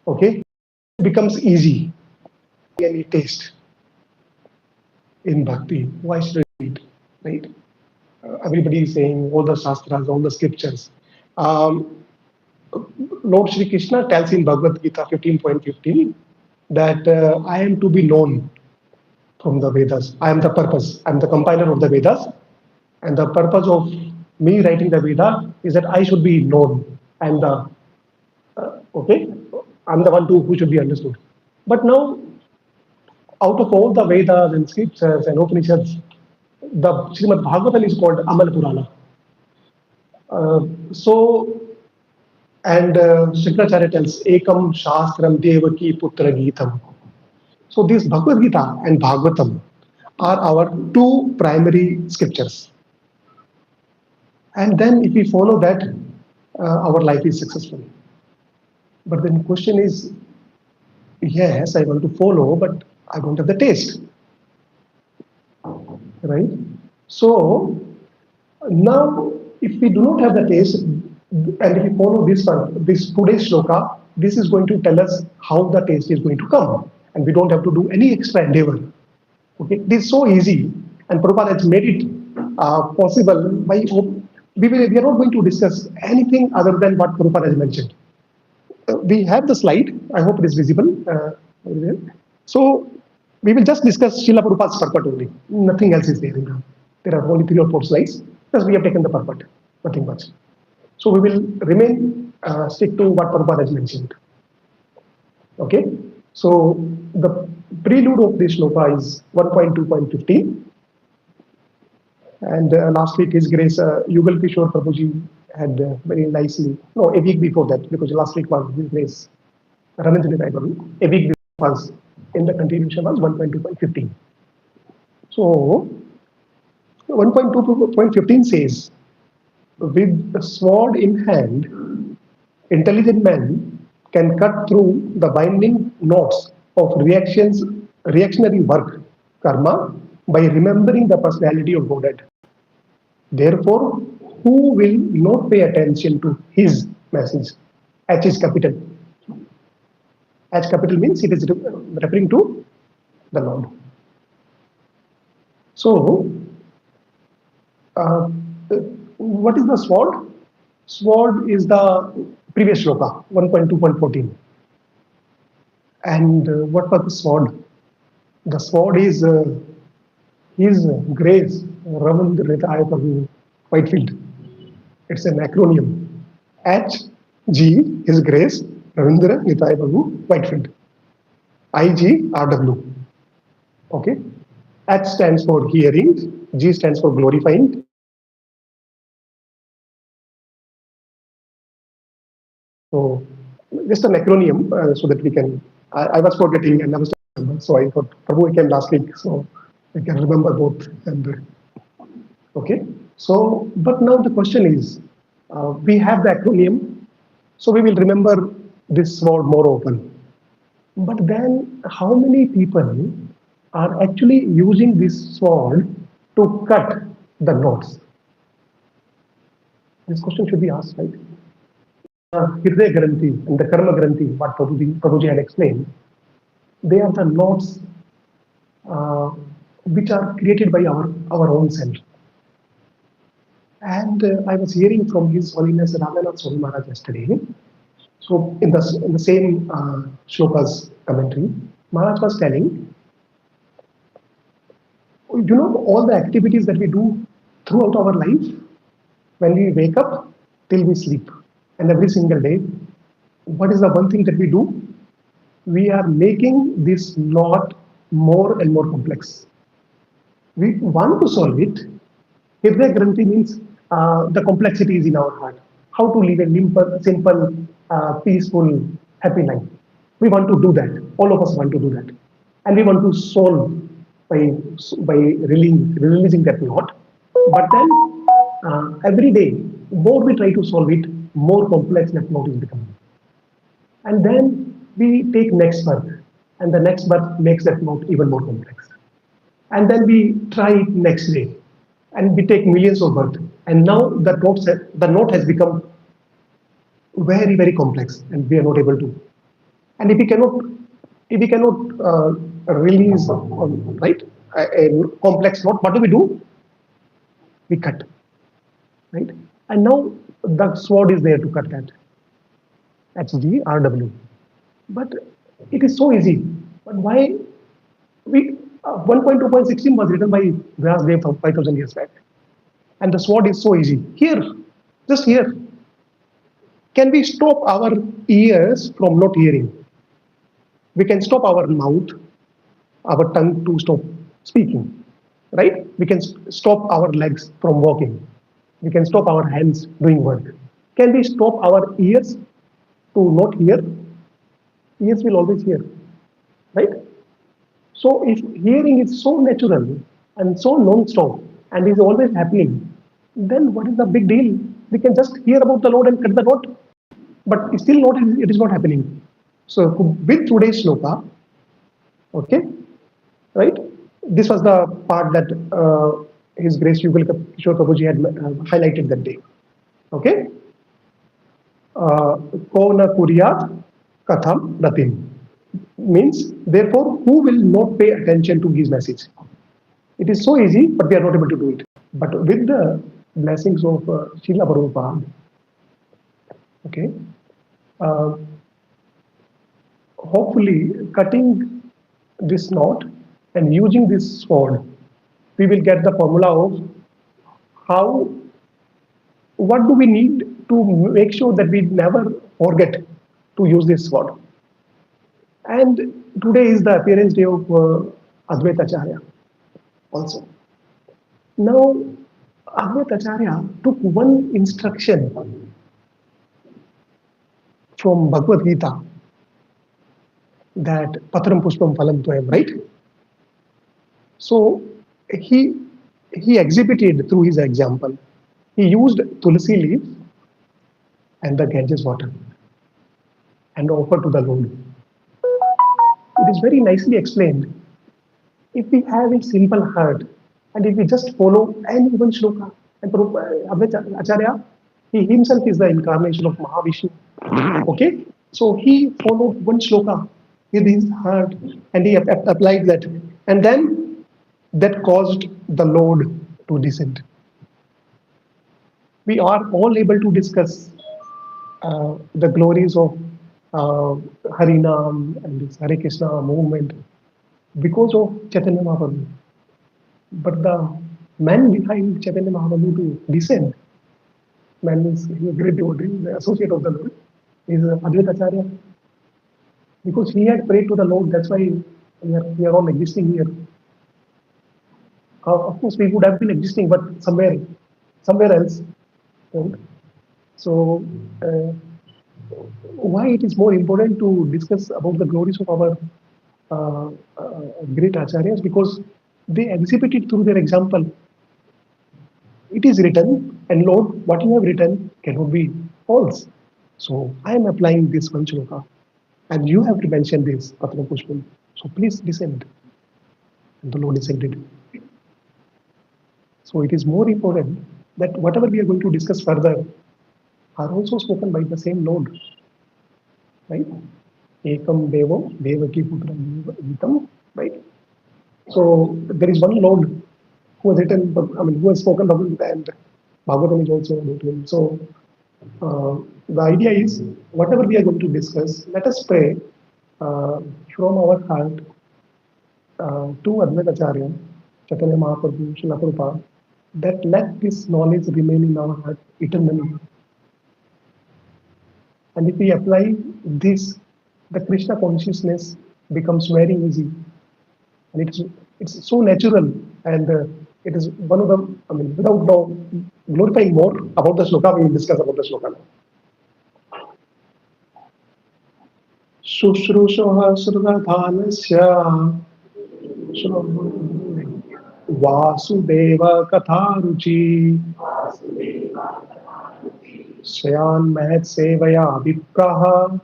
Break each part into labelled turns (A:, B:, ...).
A: Okay, it becomes easy. Any taste in bhakti, why should I read? Right? Everybody is saying all the shastras, all the scriptures. Um, Lord Shri Krishna tells in Bhagavad Gita 15.15 that I am to be known from the Vedas. I am the purpose. I am the compiler of the Vedas. And the purpose of me writing the Veda is that I should be known. I am the, okay, I'm the one who should be understood. But now, out of all the Vedas and scriptures and Upanishads, the Srimad Bhagavatam is called Amal Purana. So, and Shukracharya tells, Ekam Shastram Devaki Putra Geetam. So, this Bhagavad Gita and Bhagavatam are our two primary scriptures. And then, if we follow that, our life is successful. But then the question is, yes, I want to follow, but I don't have the taste. Right? So, now, if we do not have the taste, and if we follow this one, this today's shloka, this is going to tell us how the taste is going to come. And we don't have to do any extra endeavor. Okay, it is so easy, and Prabhupada has made it possible by. We are not going to discuss anything other than what Prabhupada has mentioned. We have the slide. I hope it is visible. So we will just discuss Srila Prabhupada's purport only. Nothing else is there. There are only 3 or 4 slides because we have taken the purport. Nothing much. So we will remain stick to what Prabhupada has mentioned. Okay. So the prelude of this shloka is 1.2.15. And last week, His Grace Yugal Kishore Prabhuji had very nicely, no, a week before that, because last week was His Grace Ramendra Prabhu. A week before was, in the continuation was 1.2.15. So 1.2.15 says, with a sword in hand, intelligent man can cut through the binding knots of reactionary work, karma, by remembering the personality of Godhead. Therefore, who will not pay attention to his message? H is capital. H capital means it is referring to the Lord. So, what is the sword? Sword is the previous shloka, 1.2.14. And what was the sword? The sword is His Grace Ramendra Prabhu Whitefield. It's an acronym. HG, His Grace Ravindra Nitaya Prabhu Whitefield. IGRW. Okay. H stands for hearing, G stands for glorifying. So just an acronym so that we can. I was forgetting and I was so I thought Prabhu came last week, so I can remember both. And okay. So, but now the question is, we have the acronym, so we will remember this sword more often. But then, how many people are actually using this sword to cut the knots? This question should be asked, right? Hridaya Granthi and the Karma Granthi, what Prabhuji had explained, they are the knots which are created by our own self. And I was hearing from His Holiness Radhanath Swami Maharaj yesterday. So in the same shloka's commentary, Maharaj was telling, all the activities that we do throughout our life, when we wake up till we sleep, and every single day, what is the one thing that we do? We are making this knot more and more complex. We want to solve it. Hridaya Granthi means the complexities in our heart. How to live a simple, peaceful, happy life. We want to do that. All of us want to do that. And we want to solve by releasing that knot. But then, every day, more we try to solve it, more complex that knot is becoming. And then we take next birth. And the next birth makes that knot even more complex. And then we try it next day. And we take millions of births. And now the knot has become very, very complex, and we are not able to And if we cannot release, right, a complex knot, what do? We cut, right? And now the sword is there to cut that. HGRW. But it is so easy. But why we 1.2.16 was written by Vyasdev 5,000 years back, and the sword is so easy. Here, just here. Can we stop our ears from not hearing? We can stop our mouth, our tongue to stop speaking, right? We can stop our legs from walking. We can stop our hands doing work. Can we stop our ears to not hear? Ears will always hear, right? So if hearing is so natural and so non-stop and is always happening, then what is the big deal? We can just hear about the Lord and cut the knot, but still not it is not happening. So with today's shloka, okay, right? This was the part that His Grace Yugal Kishore Prabhuji had highlighted that day. Okay, ko na kuryat katham ratim means therefore who will not pay attention to his message. It is so easy, but we are not able to do it. But with the blessings of Srila Prabhupada, okay, hopefully cutting this knot and using this sword, we will get the formula of how, what do we need to make sure that we never forget to use this sword. And today is the appearance day of Advaita Acharya also. Now, Advaita Acharya took one instruction from Bhagavad Gita, that Patram Pushpam Phalam Toyam, right? So he exhibited through his example. He used tulsi leaf and the Ganges water and offered to the Lord. It is very nicely explained. If we have a simple heart and if we just follow any one shloka, and Advaita Acharya, he himself is the incarnation of Mahavishnu. Okay, so he followed one shloka with his heart and he applied that, and then that caused the Lord to descend. We are all able to discuss the glories of Harinam and this Hare Krishna movement because of Chaitanya Mahaprabhu. But the man behind Chaitanya Mahaprabhu to descend, man is a great devotee, the associate of the Lord, is Advaita Acharya. Because he had prayed to the Lord, that's why we are all existing here. Of course, we would have been existing, but somewhere else. Right? So, why it is more important to discuss about the glories of our great acharyas? Because they exhibited through their example. It is written, and Lord, what you have written cannot be false. So, I am applying this one shloka, and you have to mention this, Patra Pushpam. So, please descend. And the Lord descended. So, it is more important that whatever we are going to discuss further are also spoken by the same Lord. Right? Ekam Devo, Devaki Putram Vitam, right? So there is one Lord who has written, who has spoken about it, and Bhagavatam is also about him. So the idea is, whatever we are going to discuss, let us pray from our heart to Advaita Acharya, Chaitanya Mahaprabhu, Srila Prabhupada, that let this knowledge remain in our heart eternally. And if we apply this, the Krishna consciousness becomes very easy. And it's so natural, and it is one of the, without now glorifying more about the shloka, we will discuss about the shloka now. Shushrushoha srudadhanasya Vasudeva katharuchi Swayan Mahat Sevaya Vipraha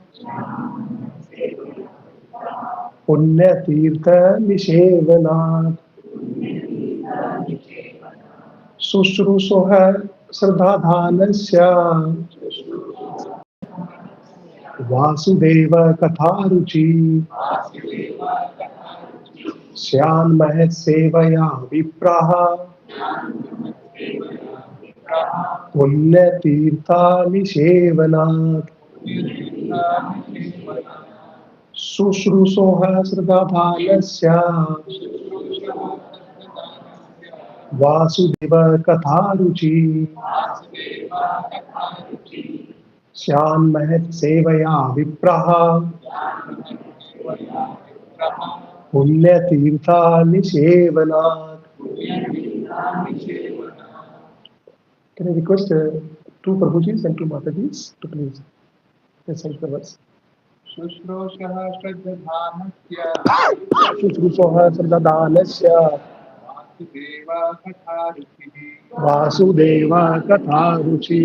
A: Punya Tirtha Nishevanat Susrusoha Sardhanasya Vasudev कथारुचि श्यान्मः सेवया विप्रः पुण्यतीर्थानि सेवनात् शुश्रूषोः श्रद्धानस्य वासुदेव कथारुचि श्यान्मः सेवया विप्रः पुण्यतीर्थानि सेवनात्. Can I request two Prabhujis and two Matajis to please recite the verse?
B: शुश्रूषः श्रद्धानस्य
A: शुश्रूषोः श्रद्धानस्य
B: Vasudev कथारुचिः
A: Vasudev कथारुचि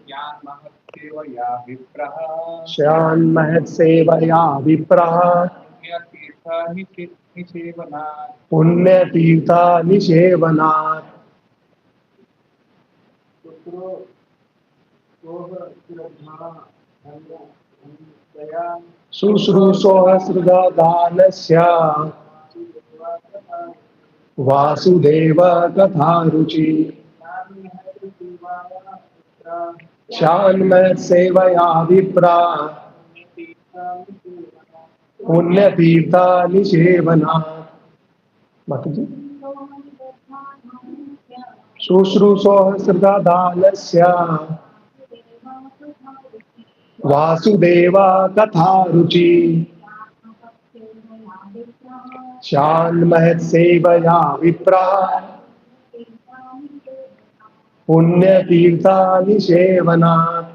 B: ज्ञानमहत्सेवया विप्रः
A: श्यान्महत्सेवया विप्रः
B: पुण्यतीर्थनिसेवनात्
A: पुण्यतीर्थानि सेवनात्. शुश्रूषोः श्रद्धानस्य Vasudev कथारुचि श्यान्महत्सेवया विप्रः पुण्यतीर्थानि सेवनात्. माताजी. शुश्रूषोः श्रद्धानस्य Vasudev कथारुचि श्यान्महत्सेवया विप्रः पुण्यतीर्थानि सेवनात्.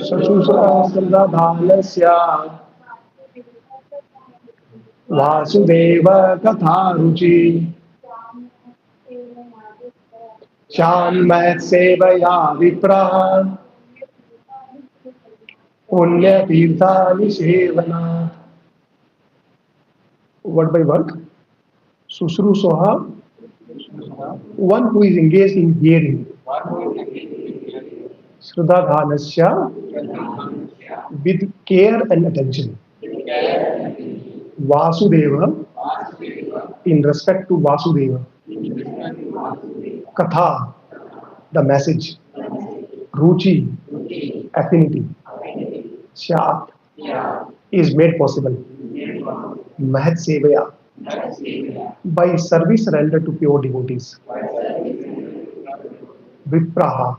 A: शुश्रूषोः श्रद्धानस्य Vasudev कथारुचि श्यान्महत्सेवया विप्रः पुण्यतीर्थानि सेवनात्. Word by word. Susrusoha, one who is engaged in hearing. Sridhadhanasya, with care and attention. Vasudeva, in respect to Vasudeva. Katha, the message. Ruchi, affinity. Syat, is made possible. Mahat Sevaya, by service rendered to pure devotees. Vipraha,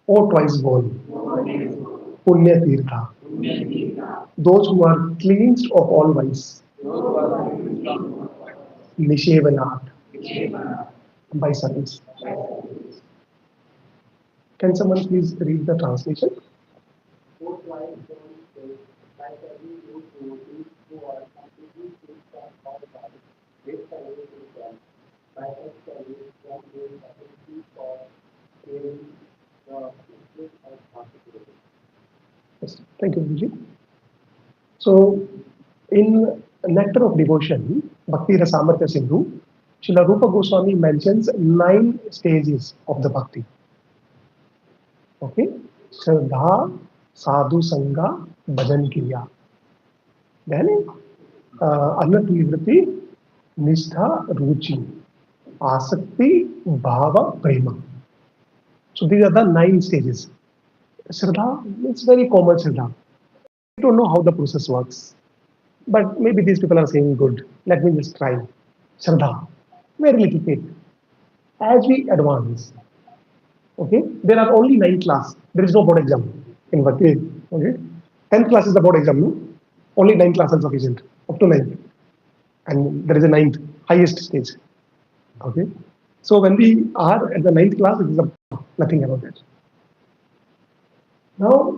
A: or twice born. Punya Tirtha, those who are cleansed of all vice. Nishevanat, by service. Can someone please read the translation? Yes, thank you, Vijay. So, in Nectar of Devotion, Bhakti Rasamartya Sindhu, Srila Rupa Goswami mentions 9 stages of the Bhakti. Okay? Shraddha, Sadhu Sangha, Bhajan Kriya. Then, Annat Nivriti, Nishtha, Ruchi, Asakti, Bhava, Prema. So these are the 9 stages. Shraddha, it's very common Shraddha. I don't know how the process works. But maybe these people are saying good. Let me just try. Shraddha, very little faith. As we advance, okay, there are only 9 classes. There is no board exam in Bhakti. Okay, 10th class is the board exam. No? Only 9 classes are sufficient. Up to 9. And there is a 9th, highest stage. Okay. So when we are at the 9th class, it is nothing about that. Now,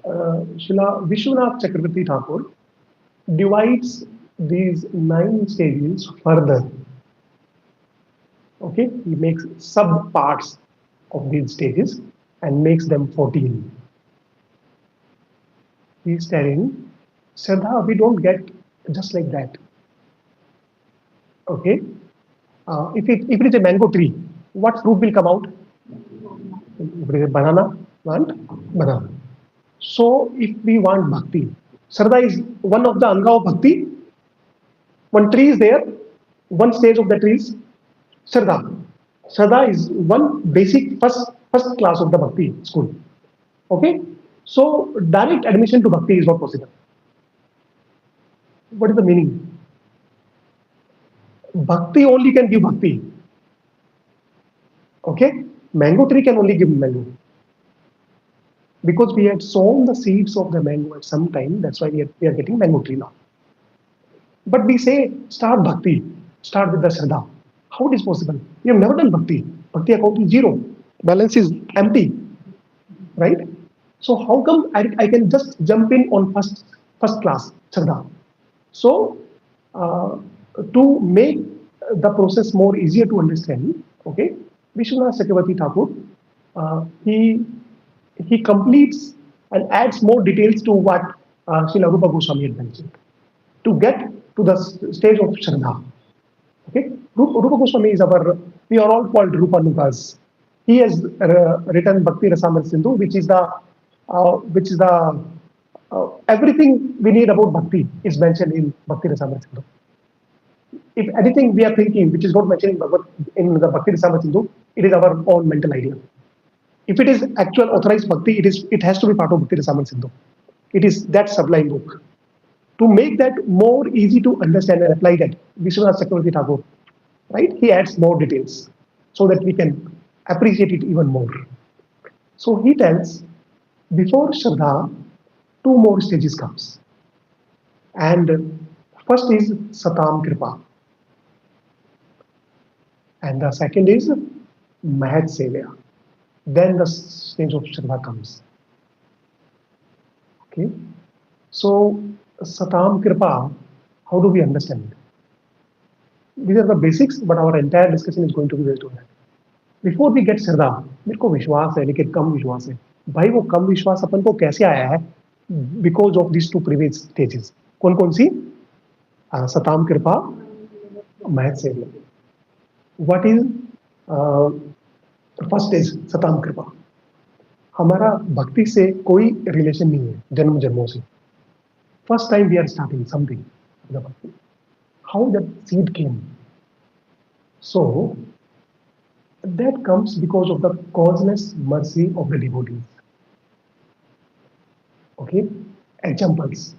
A: Srila Vishwanath Chakravarti Thakur divides these 9 stages further. Okay, he makes sub parts of these stages and makes them 14. He's telling, Shraddha, we don't get just like that. Okay, if it is a mango tree, what fruit will come out? If it is a banana plant, banana. So if we want bhakti, Shraddha is one of the anga of bhakti. One tree is there, one stage of the tree is Shraddha. Shraddha is one basic first class of the bhakti school. Okay? So direct admission to bhakti is not possible. What is the meaning? Bhakti only can give bhakti. Okay? Mango tree can only give mango. Because we had sown the seeds of the mango at some time, that's why we are getting mango tree now. But we say, start bhakti, start with the Shraddha. How it is possible? We have never done bhakti. Bhakti account is zero. Balance is empty. Right? So how come I can just jump in on first class Shraddha? So to make the process more easier to understand, okay, Vishwanath Chakravarti Thakur, he completes and adds more details to what Srila Rupa Goswami had mentioned to get to the stage of Shraddha. Okay, Rupa Goswami is we are all called Rupanugas. He has written Bhakti Rasamrita Sindhu, which is the everything we need about Bhakti is mentioned in Bhakti Rasamrita Sindhu. If anything we are thinking which is not mentioned in the Bhakti Rasamrita Sindhu, it is our own mental idea. If it is actual authorized Bhakti, it has to be part of Bhakti Rasamrita Sindhu. It is that sublime book. To make that more easy to understand and apply that, Vishwanath Chakravarti Thakur, right? He adds more details so that we can appreciate it even more. So he tells, before Shraddha, two more stages comes. And first is Satam Kripa. And the second is Mahat Sevya. Then the stage of Shraddha comes. Okay. So Satam Kripa, how do we understand it? These are the basics, but our entire discussion is going to be based on that. Before we get Shraddha, मेरे को विश्वास है लेकिन कम विश्वास है भाई वो कम विश्वास अपन को कैसे आया है because of these two previous stages. कौन कौन सी? सताम कृपा, महत सेव्य. What is first stage? सताम कृपा. हमारा भक्ति से कोई रिलेशन नहीं है जन्म जन्मों से. First time we are starting something. How that seed came? So that comes because of the causeless mercy of the devotees. Okay, examples.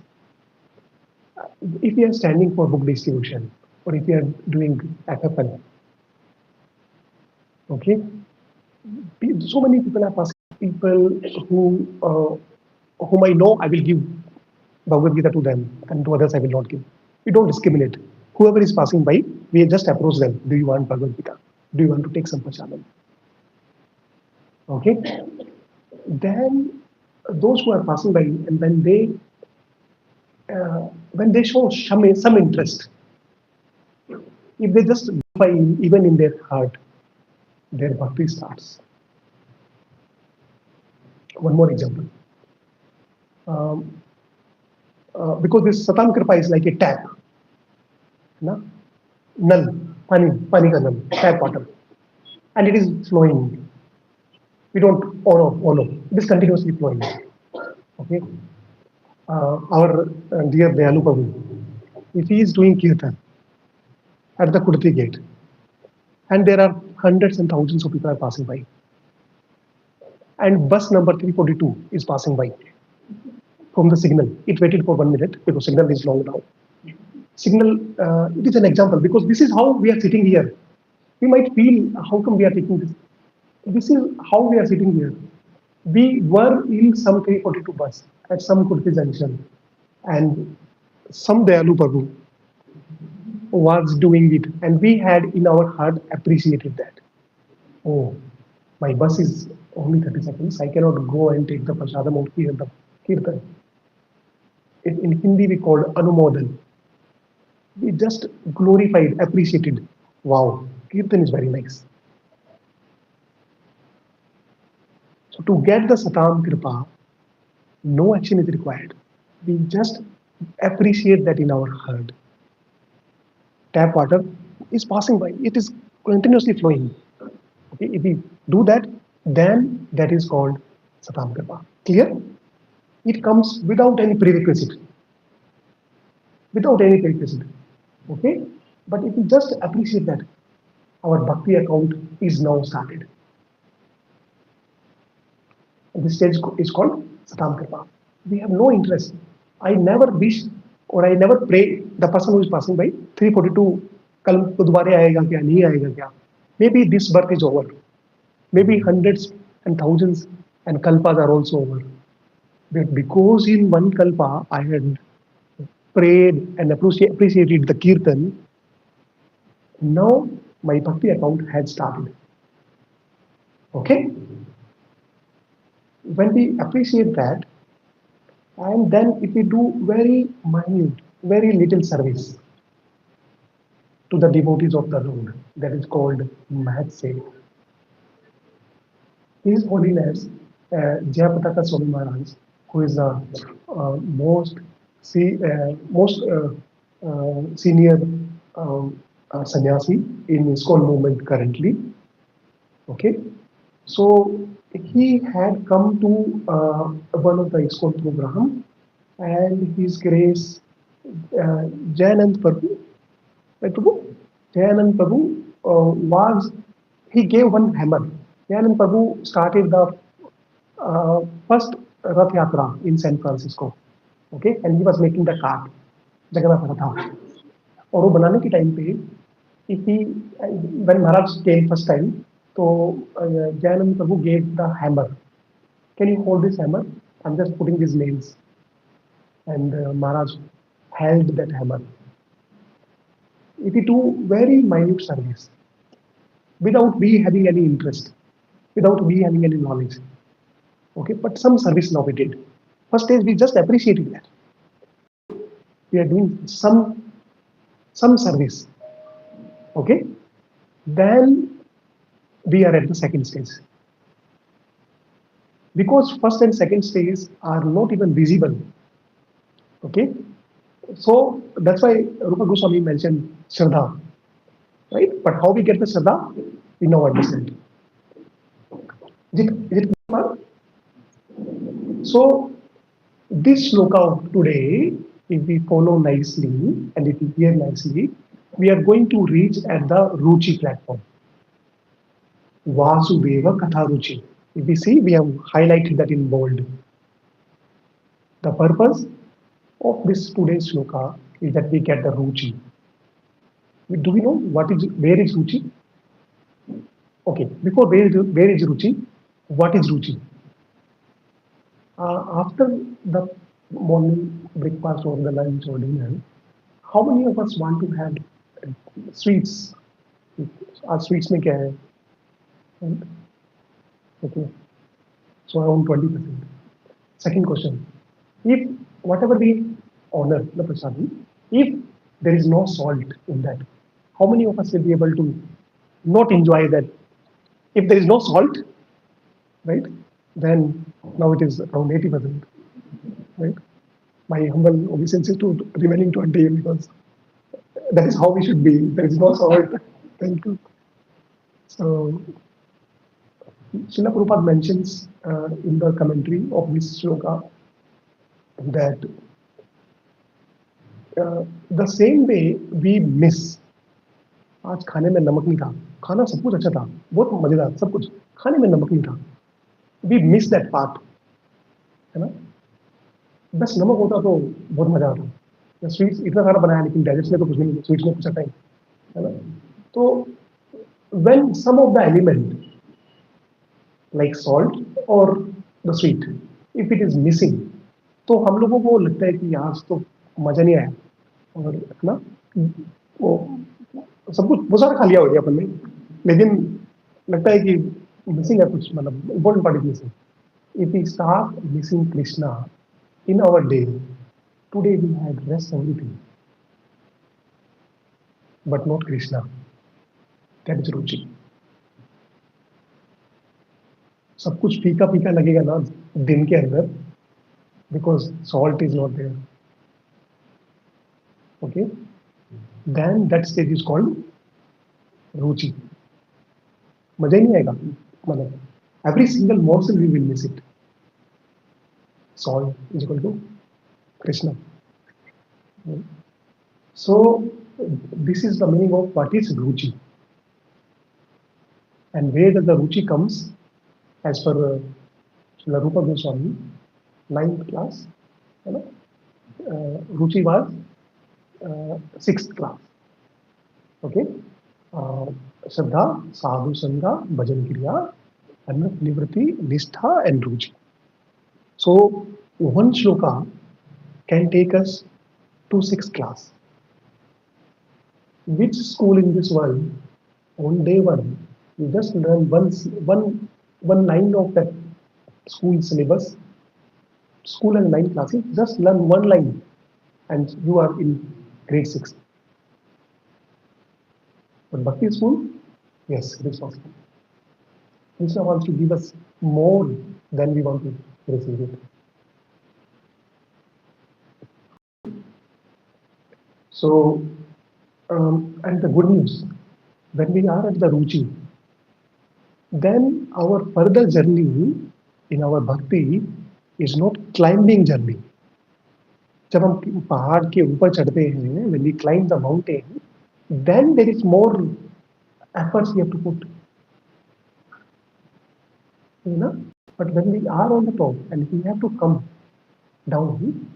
A: If you are standing for book distribution, or if you are doing FFL, okay, so many people are passing. People whom I know, I will give Bhagavad Gita to them, and to others I will not give. We don't discriminate. Whoever is passing by, we just approach them. Do you want Bhagavad Gita? Do you want to take some prasadam? Okay. Then those who are passing by, and when they show some interest, if they just by even in their heart, their bhakti starts. One more example. Because this Satam Kripa is like a tap. Nal, pani ka nal, tap water. And it is flowing. We don't, oh no, it is continuously flowing. Okay. Our dear Dayalu Prabhu, if he is doing kirtan at the Kurti gate, and there are hundreds and thousands of people are passing by, and bus number 342 is passing by from the signal. It waited for 1 minute because signal is long now. Signal, it is an example because this is how we are sitting here. We might feel, how come we are taking this? This is how we are sitting here. We were in some 342 bus at some Kurti junction, and some Dayalu Prabhu was doing it, and we had in our heart appreciated that. Oh, my bus is only 30 seconds. I cannot go and take the prasadam or hear the kirtan. In Hindi we call anumodan. We just glorified, appreciated. Wow, kirtan is very nice. So to get the Satam Kripa, no action is required. We just appreciate that in our heart. Tap water is passing by. It is continuously flowing. Okay, if we do that, then that is called Satam Kripa. Clear? It comes without any prerequisite. Without any prerequisite. Okay? But if we just appreciate that our bhakti account is now started. This stage is called Satam Kripa. We have no interest. I never wish or I never pray the person who is passing by 342 कल को दोबारा आएगा क्या नहीं आएगा क्या. Maybe this birth is over. Maybe hundreds and thousands and kalpas are also over. But because in one kalpa I had prayed and appreciated the kirtan, now my bhakti account had started. Okay? When we appreciate that, and then if we do very minute, very little service to the devotees of the Lord, that is called Mahat Seva. His Holiness Jayapataka Swami Maharaj, who is the most senior sannyasi in ISKCON movement currently. Okay, so he had come to one of the ISKCON program, and His Grace Jayanand Prabhu, right, Prabhu? Jayanand Prabhu he gave one hammer. Jayanand Prabhu started the first Rath Yatra in San Francisco. Okay, and he was making the cart, Jagannath Ratha. और वो बनाने के time पे when Maharaj came first time, so Jayanand Prabhu gave the hammer. Can you hold this hammer? I'm just putting these names. And Maharaj held that hammer. If we do very minute service, without we having any interest, without we having any knowledge, okay, but some service now we did. First stage we just appreciated that. We are doing some service, okay. Then we are at the second stage. Because first and second stage are not even visible, okay. So that's why Rupa Goswami mentioned Shraddha, right? But how we get the Shraddha, we now understand. Is it clear? So this shloka of today, if we follow nicely and if we hear nicely, we are going to reach at the Ruchi platform. Vasudeva Katha Ruchi. If we see, we have highlighted that in bold. The purpose of this today's shloka is that we get the Ruchi. Do we know where is Ruchi? Okay, before where is Ruchi, what is Ruchi? After the morning breakfast or the lunch or dinner, how many of us want to have sweets? Our sweets mein kya hai? Right? Okay, so around 20%. Second question, if whatever we honor the prasadi, if there is no salt in that, how many of us will be able to not enjoy that? If there is no salt, right, then now it is around 80%, right? My humble obeisance is to remaining 20 because that is how we should be. There is no salt. Thank you. So, Srila Prabhupada mentions in the commentary of this shloka that the same way we miss, आज खाने में नमक नहीं था, खाना सब कुछ अच्छा था, बहुत मजेदार सब कुछ, खाने में नमक नहीं था, we miss that part, है ना? बस नमक होता तो बहुत मजा आता. स्वीट्स इतना सारा बनाया लेकिन डाइजेस्ट में तो कुछ नहीं, स्वीट्स में कुछ आता है ना? तो when some of the element like salt or the sweet, if it is missing, तो हम लोगों को लगता है कि आज तो मजा नहीं आया और ना वो सब कुछ बहुत सारा खा लिया हो गया अपन ने, लेकिन लगता है कि मिसिंग है कुछ, मतलब important part is missing. If we start missing Krishna in our day, today we had rest everything, but not Krishna. That is Ruchi. सब कुछ फीका फीका लगेगा ना दिन के अंदर, because salt is not there. Okay, then that stage is called Ruchi. मजा ही नहीं आएगा, मतलब Every single morsel we will miss it. Salt is equal to Krishna. So this is the meaning of what is Ruchi. And where does the Ruchi comes? As per Srila Rupa Goswami, 9th class, you know, Ruchi was 6th class. Okay. Shraddha, Sadhu Sangha, Bhajan Kriya, Annat Nivriti, Nistha, and Ruchi. So one shloka can take us to 6th class. Which school in this world, on day one, you just learn one line of that school syllabus. School has 9 classes, just learn one line and you are in grade 6. But Bhakti school, yes, it is possible. Krishna wants to give us more than we want to receive it. So, and the good news, when we are at the Ruchi, then our further journey in our bhakti is not climbing journey. जब हम पहाड़ के ऊपर चढ़ते हैं, when we climb the mountain, then there is more efforts we have to put. You know, but when we are on the top and we have to come down,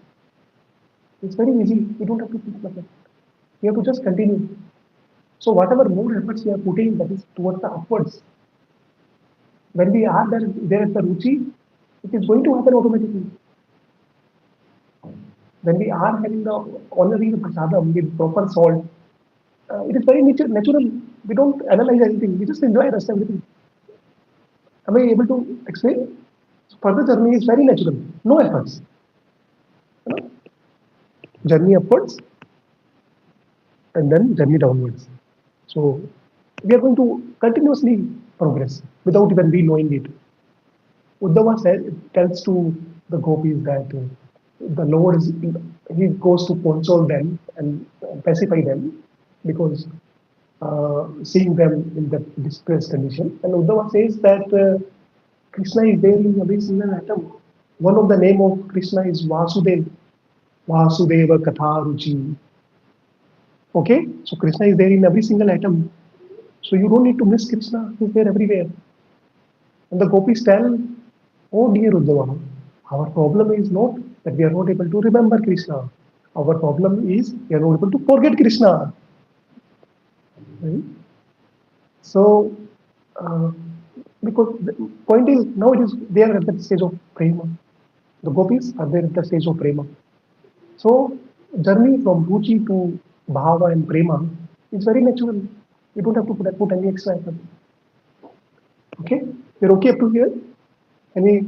A: it's very easy. We don't have to think like that. We have to just continue. So whatever more efforts we are putting, that is towards the upwards. When we are there at the Ruchi, it is going to happen automatically. When we are having the honoring the prasadam with proper salt, it is very natural. We don't analyze anything. We just enjoy rest everything. Am I able to explain? So further journey is very natural. No efforts. You know? Journey upwards and then journey downwards. So we are going to continuously progress without even we knowing it. Uddhava tells to the gopis that the Lord is, he goes to console them and pacify them because seeing them in that distressed condition. And Uddhava says that Krishna is there in every single atom. One of the name of Krishna is Vasudev. Vasudeva Katha Ruchi. Okay, so Krishna is there in every single atom. So you don't need to miss Krishna. He's there everywhere. And the gopis tell, oh dear Uddhava, our problem is not that we are not able to remember Krishna. Our problem is we are not able to forget Krishna. Right? So, because the point is now it is they are at the stage of prema. The gopis are there at the stage of prema. So, journey from ruchi to bhava and prema is very natural. You don't have to put any extra effort. Okay, you're okay up to here. Any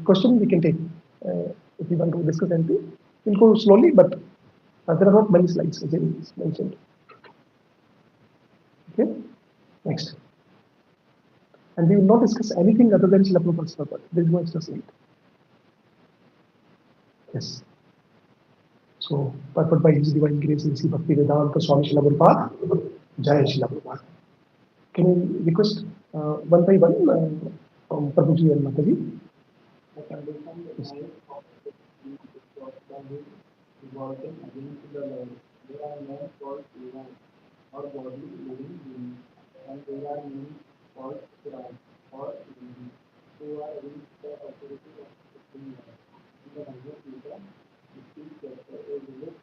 A: question we can take if you want to discuss anything. We'll go slowly, but there are not many slides as I mentioned. Okay, next. And we will not discuss anything other than Srila Prabhupada's purpose. There is no extra slide. Yes. So, purport by His Divine Grace and Sri Bhakti Vedanta Swami Srila Prabhupada. Jai Srila Prabhupada. Can you request one by one from Prabhuji and Mataji? Yes.
B: Working against the Lord. There are men called Sevan, or body living beings, and there are men called Christ, or beings, who are in the authority of the kingdom. In the Bhagavad Gita, 15th chapter, a village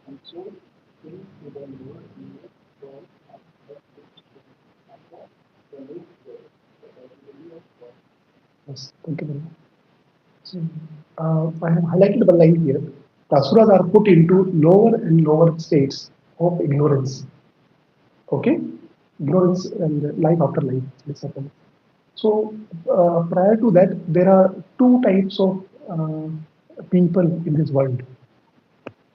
B: and so things to the Lord in the storm of
A: Yes, thank you very much. So, I have highlighted one line here. The asuras are put into lower and lower states of ignorance. Okay, ignorance and life after life. This happens. So prior to that, there are two types of people in this world.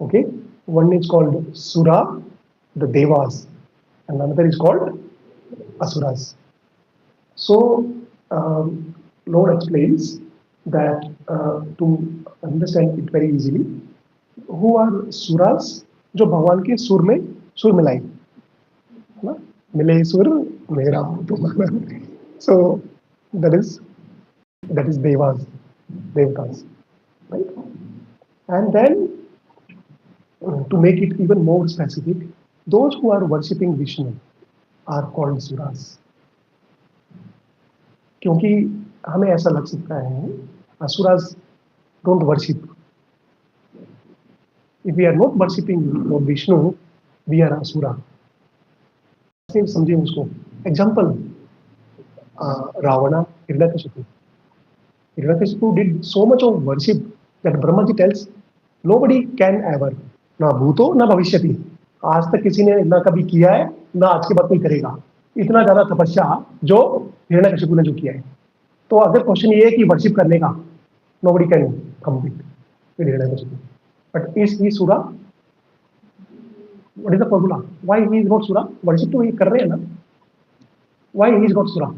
A: Okay, one is called Sura, the Devas, and another is called Asuras. So Lord explains that to understand it very easily, who are suras, जो भगवान के सुर मिलाए, है ना, मिले सुर मेरा तुम्हारा. So that is devatas, right? And then to make it even more specific, those who are worshipping Vishnu are called suras. क्योंकि हमें ऐसा लग सकता है asuras don't worship. If we are not worshipping Lord Vishnu, we are asura. समझिए उसको. Example, Ravana, Hiranyakashipu. Hiranyakashipu did so much of worship that Brahmaji tells nobody can ever, ना भूतो ना भविष्यति, आज तक किसी ने ना कभी किया है ना आज के बाद कोई करेगा, इतना ज्यादा तपस्या जो हिरण्यकशिपु ने जो किया है. तो अगर क्वेश्चन ये है कि वर्शिप करने का, nobody can compete with Hiranyakashipu. But is he Sura? What is the formula? Why he is not Sura? Worship तो ये कर रहे हैं ना. Why he is not Sura?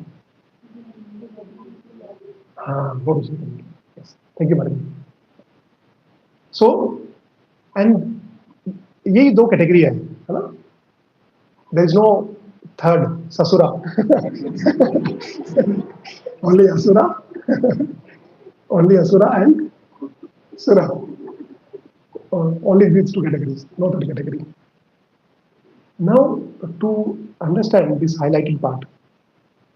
A: हाँ, बहुत अच्छी. Yes. Thank you, madam. So, and यही दो कैटेगरी है ना. There is no third ससुरा. Only asura. Only asura and sura. Only these two categories, no third category. Now, to understand this highlighted part,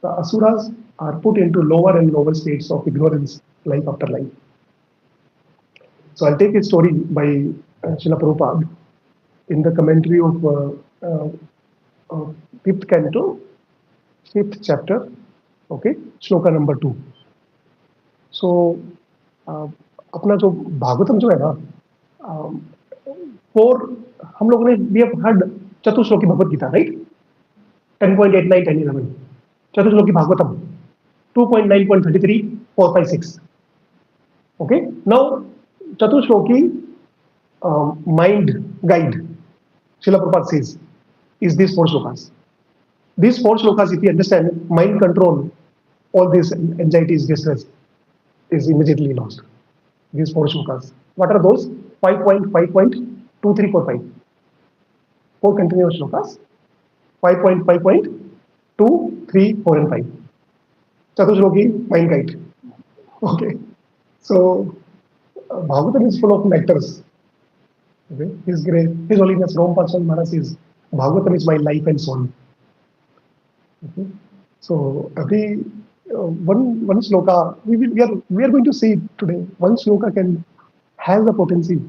A: the asuras are put into lower and lower states of ignorance, life after life. So I'll take a story by Srila Prabhupada in the commentary of 5th canto, 5th chapter, okay, shloka number 2. So अपना जो भागवतम जो है ना, four हम लोगों ने we have heard Chatushloki Bhagavad Gita, right? 10.89, 10, 11. Chatushloki Bhagavatam 2.9.33, 4, 5, 6. Okay, now Chatushloki mind guide, Srila Prabhupada says, is these 4 shlokas. These 4 shlokas, if you understand, mind control, all this anxieties, distress is immediately lost. These 4 shlokas. What are those? 5.5.2345. 4 continuous shlokas. 5.5.2, 3, 4, and 5. Chatushloki mind guide. Okay. So Bhagavatam is full of nectars. Okay. His Holiness Rom Parshan Maharaj says, Bhagavatam is my life and soul. Okay. So every one sloka we are going to see today. One sloka has the potency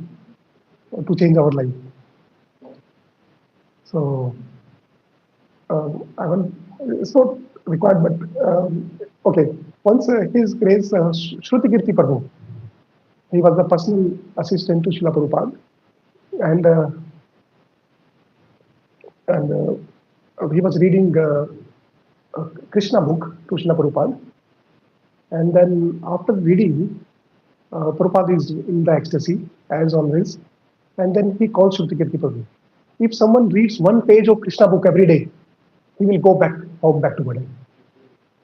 A: to change our life. So it's not required, but okay. Once His Grace Shrutikirti Prabhu, he was the personal assistant to Srila Prabhupada, and he was reading Krishna book to Srila Prabhupada, and then after reading, Prabhupada is in the ecstasy as always, and then he calls Shrutikirti Prabhu. If someone reads one page of Krishna book every day, he will go back to Godhead.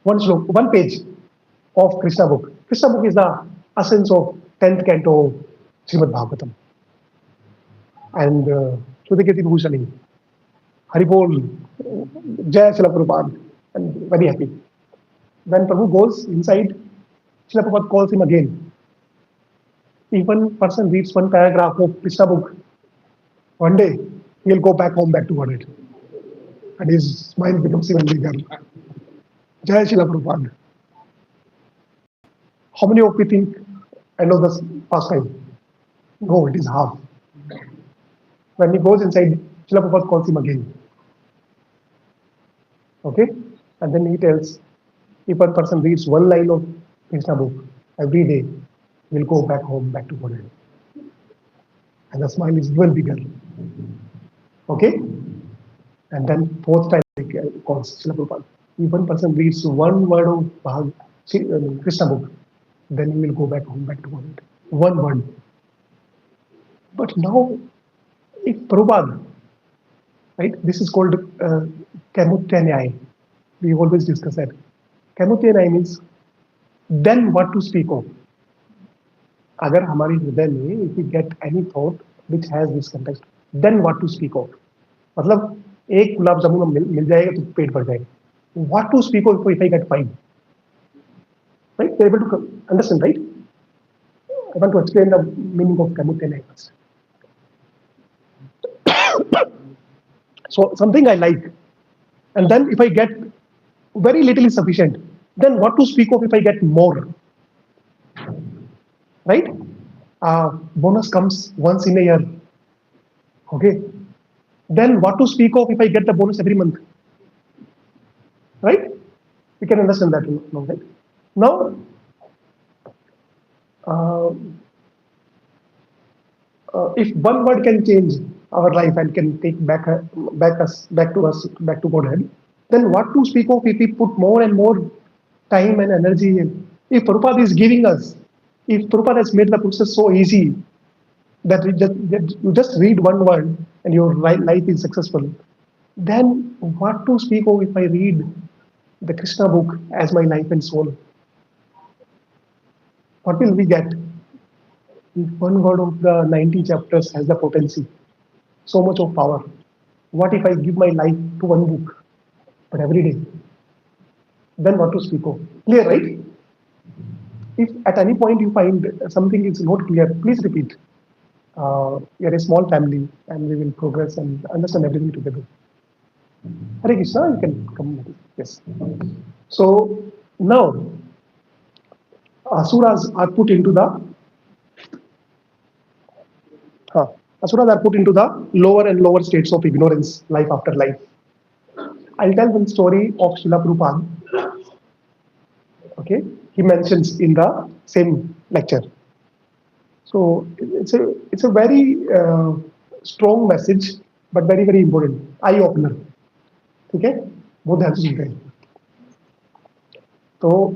A: One page of Krishna book. Krishna book is the essence of 10th canto Srimad Bhagavatam. And Shrutikirti Bhusani, Haribol, Jai Srila Prabhupada, and very happy. When Prabhu goes inside, Srila Prabhupada calls him again. If one person reads one paragraph of Krishna book, one day he will go back to Godhead. And his smile becomes even bigger. Jai Srila Prabhupada. How many of you think I know this pastime? No, it is half. When he goes inside, Srila Prabhupada calls him again. Okay? And then he tells, if one person reads one line of Krishna book every day, he will go back to Godhead. And the smile is even bigger. Okay? And then 4th time he calls Srila Prabhupada. If one person reads one word of Krishna book, then he will go back to Godhead. One word. But now, if Prabhupada, right, this is called Kamutya. We always discuss that. Kamutya means then what to speak of. अगर हमारे हृदय में if we get any thought which has this context, then what to speak of? मतलब एक गुलाब जामुन मिल जाएगा तो पेट भर जाएगा. What to speak of if I get 5? Right? You're able to understand, right? I want to explain the meaning of Kamutene first. So something I like, and then if I get very little is sufficient, then what to speak of if I get more? Right? Bonus comes once in a year. Okay. Then what to speak of if I get the bonus every month? Right? We can understand that now, right? Now, uh, if one word can change our life and can take back to Godhead, then what to speak of if we put more and more time and energy in? If Prabhupada is giving us, if Prabhupada has made the process so easy that you just read one word and your life is successful, then what to speak of if I read the Krishna book as my life and soul? What will we get? If one word of the 90 chapters has the potency, so much of power, what if I give my life to one book, but every day? Then what to speak of? Clear, right? If at any point you find something is not clear, please repeat. We are a small family and we will progress and understand everything together. Hare Krishna, you can come. Yes. So now asuras are put into the asuras are put into the lower and lower states of ignorance, life after life. I'll tell one story of Srila Prabhupada. Okay, he mentions in the same lecture. So it's a very strong message, but very important, eye opener. Okay, बहुत ध्यान से सुनते हैं. So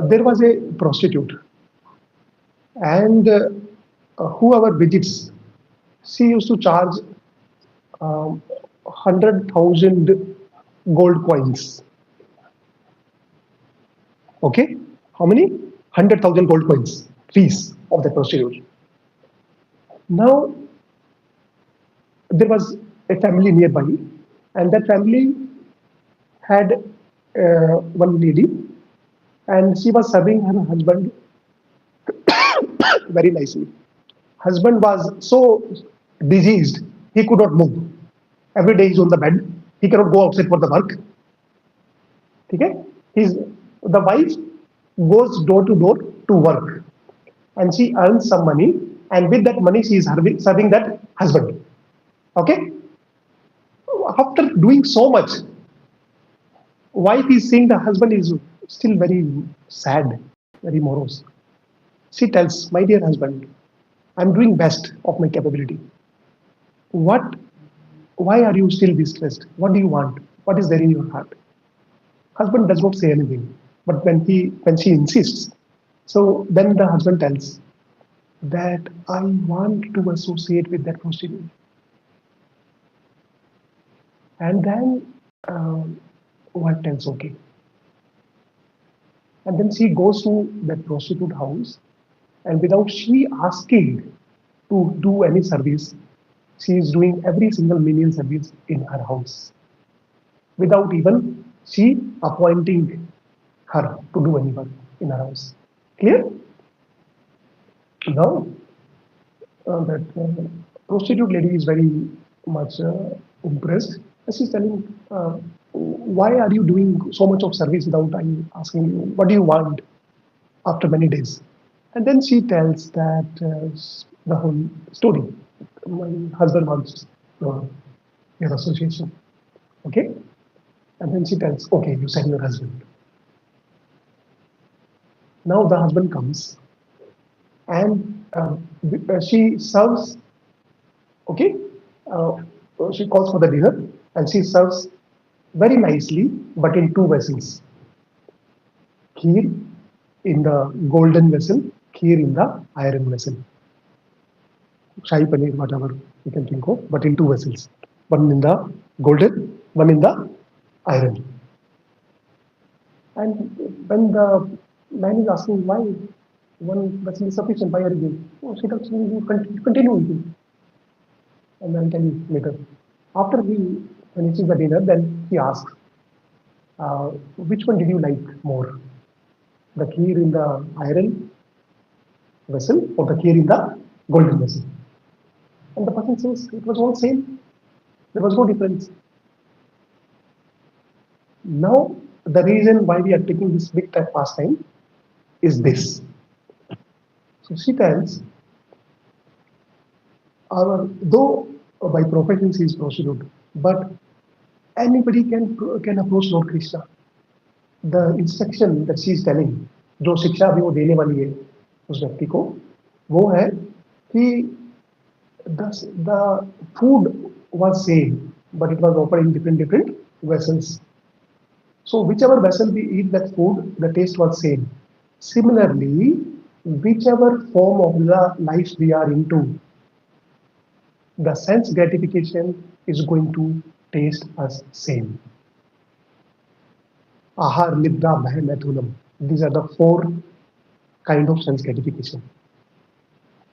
A: there was a prostitute, and whoever visits, she used to charge 100,000 gold coins. Okay, how many? 100,000 gold coins fees of the prostitute. Now there was a family nearby, and that family had one lady, and she was serving her husband very nicely. Husband was so diseased, he could not move. Every day he's on the bed. He cannot go outside for the work. Okay? The wife goes door to door to work, and she earns some money, and with that money she is serving that husband. Okay? After doing so much, wife is seeing the husband is still very sad, very morose. She tells, my dear husband, I'm doing best of my capability. Why are you still distressed? What do you want? What is there in your heart? Husband does not say anything, but when she insists, so then the husband tells that I want to associate with that prostitute. And then wife tells okay. And then she goes to that prostitute house, and without she asking to do any service, she is doing every single menial service in her house, without even she appointing her to do any work in her house. Clear? Now, that prostitute lady is very much impressed. She's telling, why are you doing so much of service without asking you, what do you want after many days? And then she tells that the whole story. My husband wants your association. Okay? And then she tells, okay, you send your husband. Now the husband comes, and she serves, okay? She calls for the dinner, and she serves very nicely, but in two vessels. Kheer in the golden vessel, kheer in the iron vessel. Shahi paneer, whatever you can think of, but in two vessels. One in the golden, one in the iron. And when the man is asking why one vessel is sufficient, why are you doing? Oh, she tells me, you continue eating. and I'll tell you later. After he finishes the dinner, then he asks, which one did you like more? The kheer in the iron vessel or the kheer in the golden vessel? And the person says, it was all same. There was no difference. Now, the reason why we are taking this big type pastime is this. So she tells, though by profession she is prostitute, but anybody can approach Lord Krishna. The instruction that she is telling, जो शिक्षा अभी वो देने वाली है उस व्यक्ति को, वो है कि the food was same, but it was offered in different vessels. So whichever vessel we eat that food, the taste was same. Similarly, whichever form of the life we are into, the sense gratification is going to taste as same. Ahar, Nidra, Bhay, Mathunam. These are the four kind of sense gratification.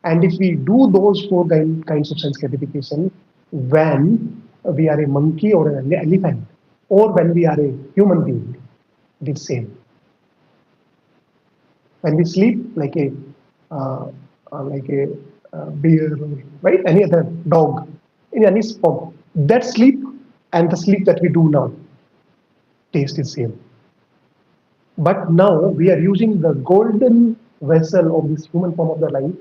A: And if we do those four kinds of sense gratification when we are a monkey or an elephant, or when we are a human being, it is same. When we sleep like a bear, right? Any other dog, in any form, that sleep and the sleep that we do now, taste is same. But now we are using the golden vessel of this human form of the life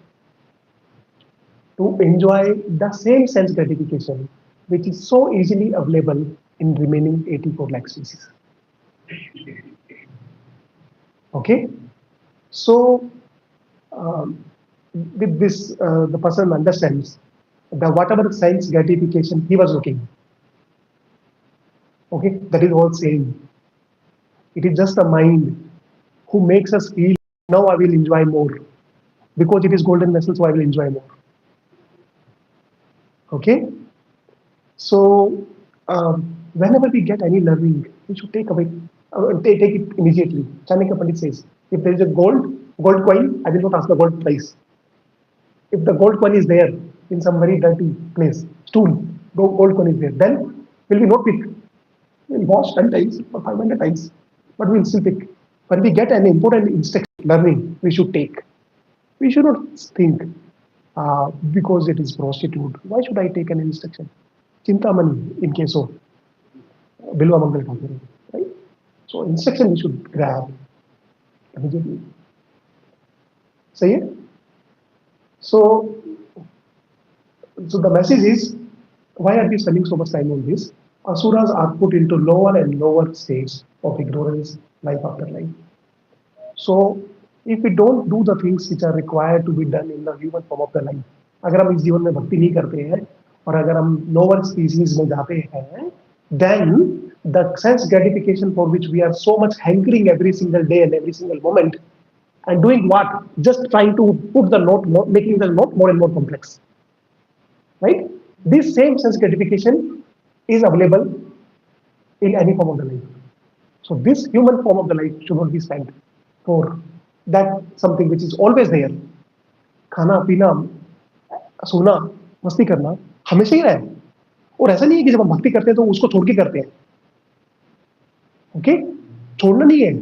A: to enjoy the same sense gratification, which is so easily available in remaining 84 lakh species. Okay? So, with this, the person understands that whatever sense gratification he was looking, okay, that is all same. It is just the mind who makes us feel, now I will enjoy more. Because it is golden vessel, so I will enjoy more. Okay? So, whenever we get any learning, we should take it immediately. Chanakya Pandit says, if there is a gold coin, I will not ask the gold price. If the gold coin is there in some very dirty place, stool, gold coin is there, then will we not pick? We'll wash 10 times or 500 times, but we'll still pick. When we get an important instruction learning, we should take. We should not think, because it is prostitute, why should I take an instruction? Chintamani in case of Bilwa Mangal Thakur, right? So instruction we should grab immediately. Say it. So the message is, why are we spending so much time on this? Asuras are put into lower and lower states of ignorance, life after life. So if we don't do the things which are required to be done in the human form of the life, अगर हम इस जीवन में भक्ति नहीं करते हैं और अगर हम lower species में जाते हैं, then the sense gratification for which we are so much hankering every single day and every single moment, and doing what? Just trying to put the note, making the note more and more complex. Right? This same sense gratification is available in any form of the life. So this human form of the life should not be spent for that something which is always there. खाना पीना सोना मस्ती करना हमेशा ही रहे, और ऐसा नहीं है कि जब हम भक्ति करते हैं तो उसको छोड़ के करते हैं. ओके, छोड़ना नहीं है,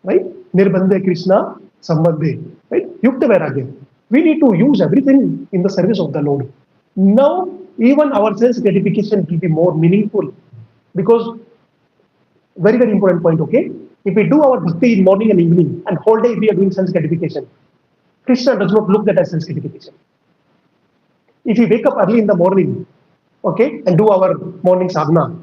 A: राइट? निर्बंधे कृष्णा संबंधे, राइट? युक्त वैराग्य. We need to use everything in the service of the Lord. Now, even our sense gratification will be more meaningful, because very, very important point, okay? If we do our bhakti in morning and evening, and whole day we are doing sense gratification, Krishna does not look at as sense gratification. If we wake up early in the morning, okay, and do our morning sadhana,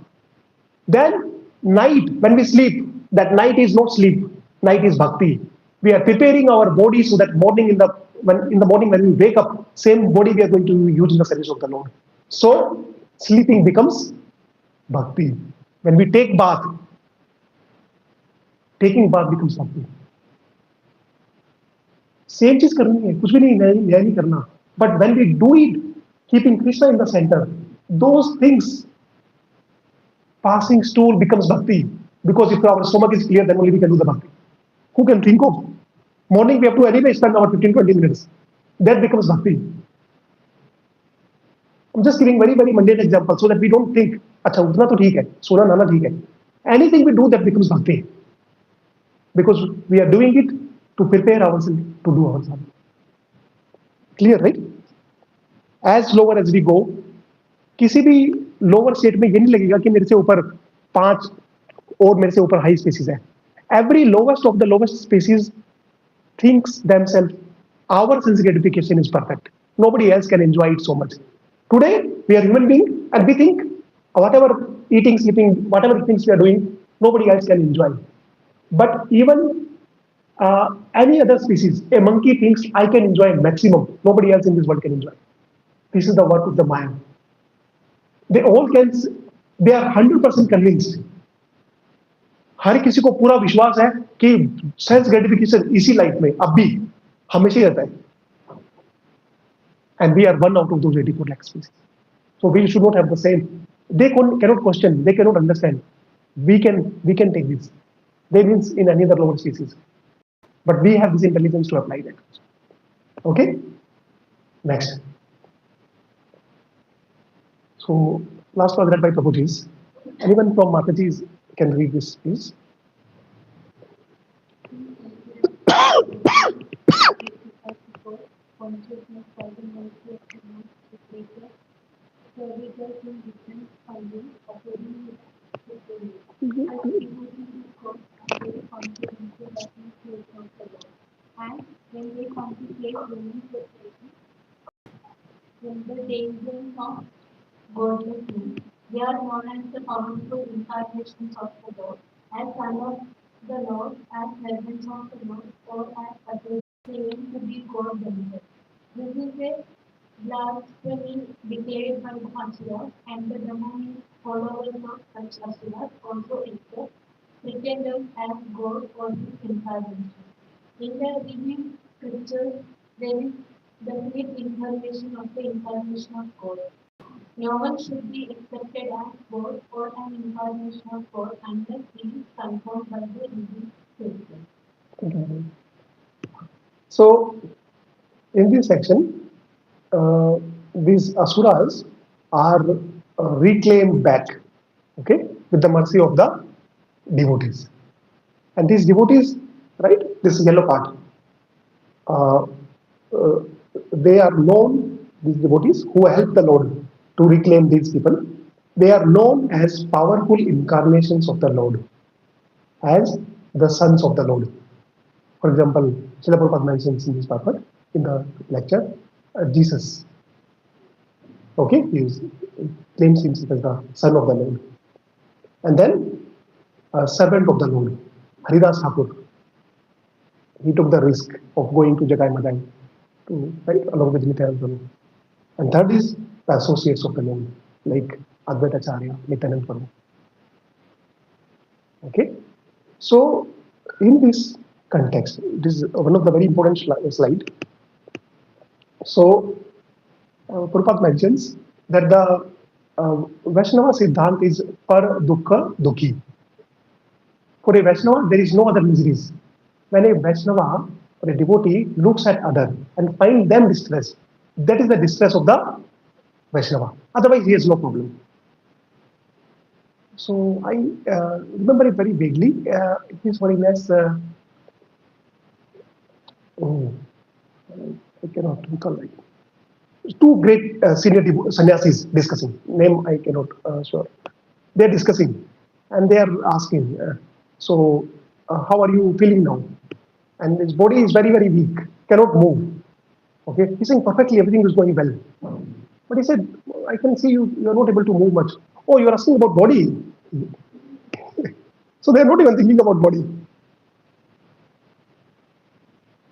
A: then night, when we sleep, that night is not sleep, night is bhakti. We are preparing our body so that morning in the morning when we wake up, same body we are going to use in the service of the Lord. So sleeping becomes bhakti. When we take bath, taking bath becomes bhakti. Same चीज करनी है, कुछ भी नहीं करना. But when we do it, keeping Krishna in the center, those things, passing stool becomes bhakti. Because if our stomach is clear, then only we can do the bhakti. Who can think of? Morning we have to anyway spend our 15-20 minutes. That becomes bhakti. I'm just giving very, very mundane example so that we don't think, अच्छा उतना तो ठीक है, सोना नाना ठीक है. Anything we do that becomes bhakti, because we are doing it to prepare ourselves to do our sadhana. Clear, right? As lower as we go, किसी भी लोअर स्टेट में ये नहीं लगेगा कि मेरे से ऊपर 5 और मेरे से ऊपर हाई स्पीसीज है. Every lowest of the lowest species thinks themselves, our sense gratification is perfect. Nobody else can enjoy it so much. Today, we are human beings and we think whatever eating, sleeping, whatever things we are doing, nobody else can enjoy. But even any other species, a monkey thinks I can enjoy maximum. Nobody else in this world can enjoy. This is the work of the Maya. They all can, they are 100% convinced. हर किसी को पूरा विश्वास है कि sense gratification इसी life में अब भी हमेशा ही रहता है. And we are one out of those 84 lakh species. So we should not have the same. They cannot question, they cannot understand. We can take this. They means in any other lower species. But we have this intelligence to apply that. Okay? Next. So last was read by Prabhuji. Anyone from Mataji's can read this, please.
C: Consciousness having also experience literature, servitors in different findings according to the as devotees is called very comprehensive that is creation of the Lord. And when they contemplate human separation, when the danger of godlessness, they are known as the powerful incarnations of the Lord, as son of the Lord, as servants of the Lord, or as others claim to be God themselves. This is a blasphemy declared by the Asuras, and the demonic followers of such Asuras also accept pretenders as God for this incarnation. In the revealed scriptures, there is definite information of the incarnation of God. No one should be accepted as God or an incarnation of God unless he is confirmed by the revealed scriptures.
A: So, in this section, these asuras are reclaimed back, okay, with the mercy of the devotees. And these devotees, right, this yellow part, they are known, these devotees who help the Lord to reclaim these people, they are known as powerful incarnations of the Lord, as the sons of the Lord. For example, Srila Prabhupada mentions in this purport, in the lecture, Jesus. Okay, he claims himself as the son of the Lord. And then, servant of the Lord, Haridas Thakur. He took the risk of going to Jagai Madai to, right, along with Nityananda. And third is the associates of the Lord, like Advaita Acharya, Nityananda Prabhu. Okay, so in this context, it is one of the very important slide. So, Prabhupada mentions that the Vaishnava Siddhant is par dukkha dukhi. For a Vaishnava, there is no other miseries. When a Vaishnava or a devotee looks at other and finds them distressed, that is the distress of the Vaishnava. Otherwise, he has no problem. So I remember it very vaguely. His Holiness, I cannot recall it. Two great senior sannyasis discussing. Name I cannot sure. They are discussing, and they are asking. So, how are you feeling now? And his body is very, very weak, cannot move. Okay, he's saying perfectly everything is going well. But he said, I can see you are not able to move much. Oh, you are asking about body. So they are not even thinking about body.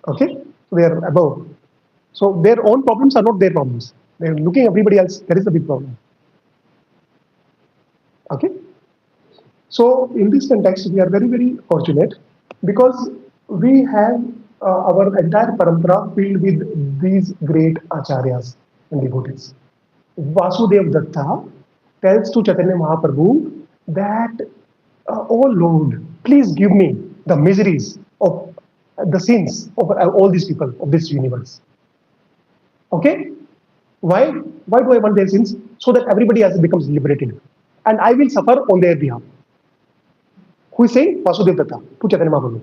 A: Okay, so they are above. So their own problems are not their problems. They are looking at everybody else. That is the big problem. Okay. So in this context, we are very, very fortunate because we have our entire parampara filled with these great acharyas and devotees. Vasudev Datta tells to Chaitanya Mahaprabhu that, oh Lord, please give me the miseries of the sins of all these people of this universe. Okay? Why? Why do I want their sins? So that everybody else becomes liberated. And I will suffer on their behalf. Who is saying? Vasudev Datta to Chaitanya Mahaprabhu.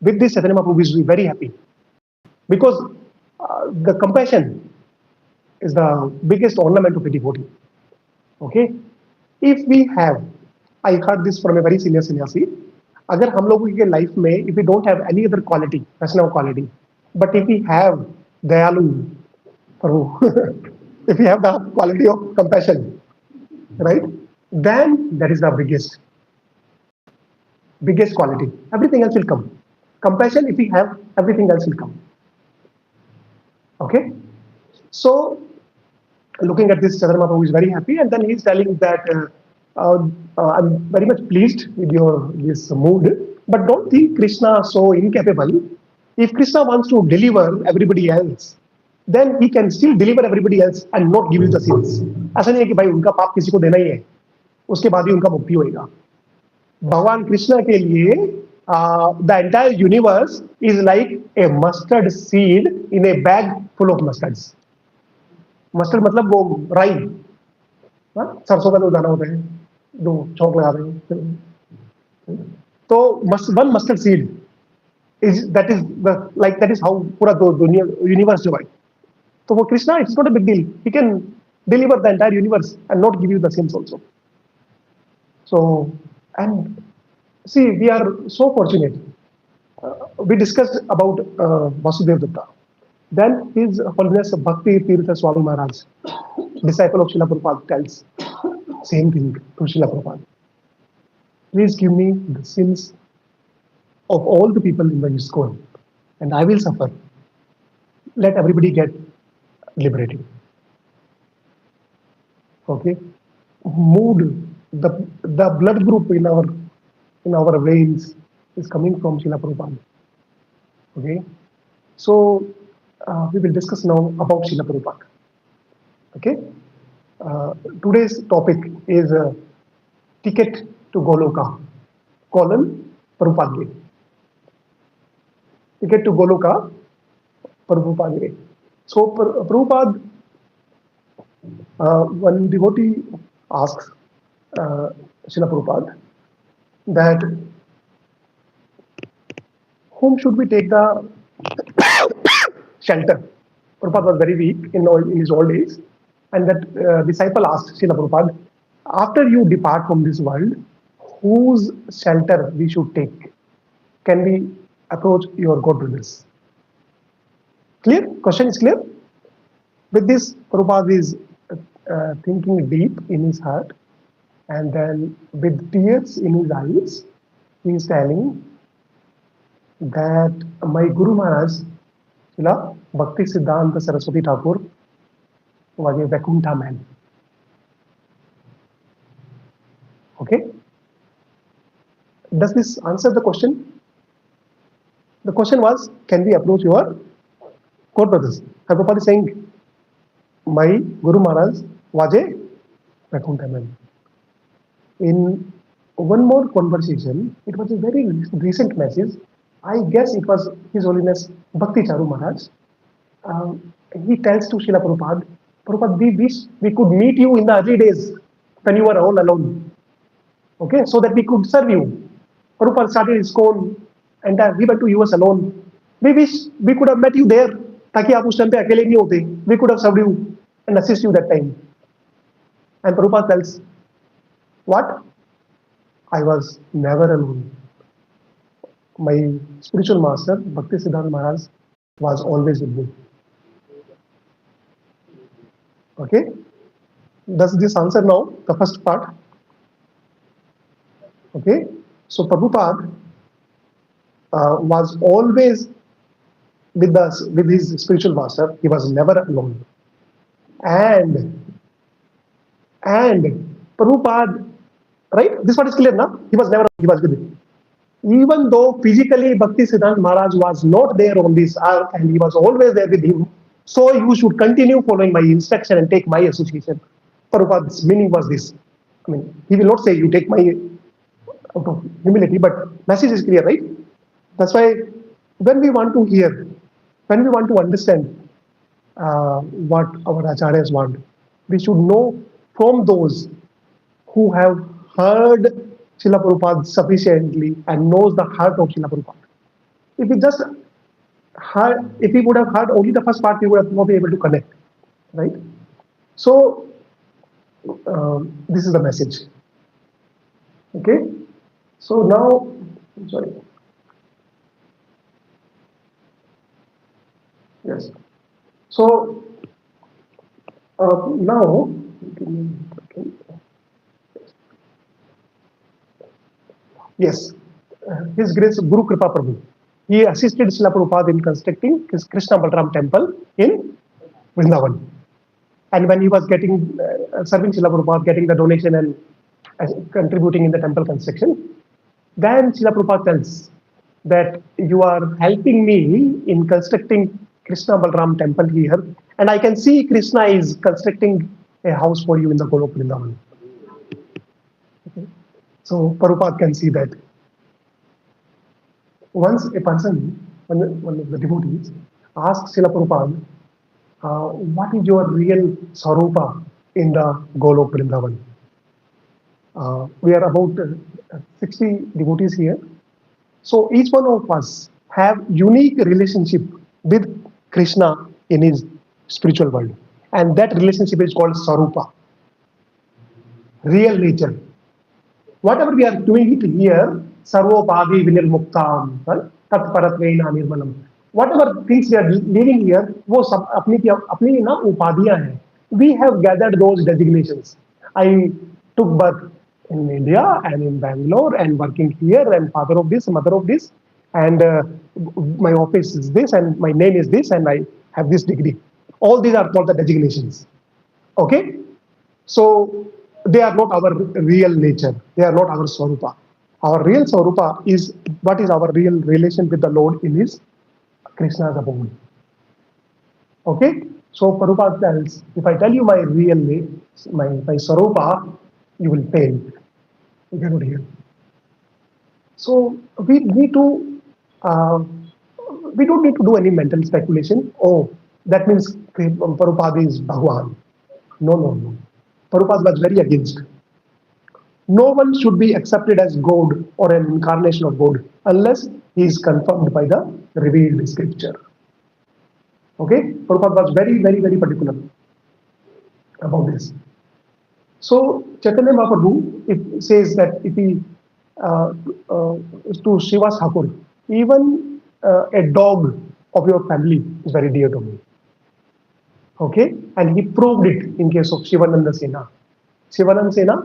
A: With this, Chaitanya Mahaprabhu is very happy. Because the compassion is the biggest ornament of a devotee. Okay? If we have, I heard this from a very senior sannyasi, अगर हम लोगों के life में if we don't have any other quality, personal quality, but if we have dayalu, Prabhu, if we have the quality of compassion, right, then that is the biggest quality. Everything else will come. Compassion, if we have, everything else will come. Okay? So, looking at this, Chaitanya Mahaprabhu is very happy, and then he is telling that I'm very much pleased with your this mood, but don't think Krishna so incapable. If Krishna wants to deliver everybody else, then he can still deliver everybody else and not give you the sins. ऐसा नहीं है कि भाई उनका पाप किसी को देना ही है, उसके बाद ही उनका मुक्ति होएगा. भगवान कृष्ण के लिए the entire universe is like a mustard seed in a bag full of mustards. Mustard मतलब वो राई, सरसों का जो दाना होता है, जो चौक लगा रहे हैं, तो one mustard seed is that is how पूरा दुनिया यूनिवर्स जो है. तो वो Krishna, it's not a big deal, he can deliver the entire universe and not give you the sims also. So and see we are so fortunate. We discussed about Vasudev Datta. Then His Holiness Bhakti Tirtha Swami Maharaj, disciple of Srila Prabhupada, tells same thing to Srila Prabhupada. Please give me the sins of all the people in the ISKCON, and I will suffer. Let everybody get liberated. Okay, mood, the blood group in our veins is coming from Srila Prabhupada. Okay, so we will discuss now about Srila Prabhupada. Okay, today's topic is ticket to Goloka, Prabhupada. Ticket to Goloka, Prabhupada. So Prabhupada, one devotee asks Srila Prabhupada that whom should we take the shelter? Prabhupada was very weak in his old age, and that disciple asked Srila Prabhupada, after you depart from this world, whose shelter we should take? Can we approach your God brothers? Clear? Question is clear? With this, Prabhupada is thinking deep in his heart, and then with tears in his eyes, he is telling that my Guru Maharaj, Srila Bhakti Siddhanta Saraswati Thakur, was a Vaikuntha man. Okay? Does this answer the question? The question was, can we approach your God brothers? And Prabhupada is saying, my Guru Maharaj was a Vaikuntha man. In one more conversation, it was a very recent message. I guess it was His Holiness Bhakti Charu Maharaj. He tells to Srila Prabhupada, Prabhupada, we wish we could meet you in the early days when you were all alone. Okay, so that we could serve you. Prabhupada started ISKCON and he went to US alone. We wish we could have met you there. ताकि आप उस time पे अकेले नहीं होते. We could have served you and assist you that time. And Prabhupada tells, what? I was never alone. My spiritual master, Bhakti Siddhanta Maharaj, was always with me. Okay? Does this answer now the first part? Okay? So Prabhupada was always with us, with his spiritual master. He was never alone. And Prabhupada, right? This part is clear now? He was never, he was with him. Even though physically Bhakti Siddhanta Maharaj was not there on this earth and he was always there with him, so you should continue following my instruction and take my association. Prabhupada's meaning was this. I mean, he will not say you take my out of humility, but message is clear, right? That's why when we want to hear, when we want to understand, what our acharyas want. We should know from those who have heard Srila Prabhupada sufficiently and knows the heart of Srila Prabhupada. If we just heard, if we would have heard only the first part, we would have not been able to connect, right? So this is the message. Okay. So now, sorry. Yes. So now, yes, His Grace Guru Kripa Prabhu. He assisted Srila Prabhupada in constructing his Krishna Balram temple in Vrindavan. And when he was getting serving Srila Prabhupada, getting the donation and contributing in the temple construction, then Srila Prabhupada tells that you are helping me in constructing Krishna Balram temple here, and I can see Krishna is constructing a house for you in the Golok Vrindavan. Okay. So Prabhupada can see that. Once a person, one of the devotees, asks Srila Prabhupada, what is your real Sarupa in the Golok Vrindavan? We are about 60 devotees here. So each one of us have unique relationship with Krishna in his spiritual world. And that relationship is called Sarupa, real nature. Whatever we are doing it here, Sarvopadi Vinirmuktam, Tat Paratvena Nirmanam. Whatever things we are living here, वो सब अपनी ना उपाधियां हैं. We have gathered those designations. I took birth in India and in Bangalore and working here and father of this, mother of this, and my office is this and my name is this and I have this degree. All these are called the designations. Okay? So they are not our real nature. They are not our Swarupa. Our real Swarupa is what is our real relation with the Lord in his Krishna's abode. Okay? So Prabhupada tells, if I tell you my real name, my Swarupa, you will faint. You cannot hear. So we need to, we don't need to do any mental speculation. Oh, that means Prabhupada is Bhagwan. No. Prabhupada was very against. No one should be accepted as God or an incarnation of God unless he is confirmed by the revealed scripture. Okay? Prabhupada was very particular about this. So Chaitanya Mahaprabhu it says that if he to Shiva Thakur, even a dog of your family is very dear to me. Okay, and he proved it in case of Shivananda Sena. Shivananda Sena.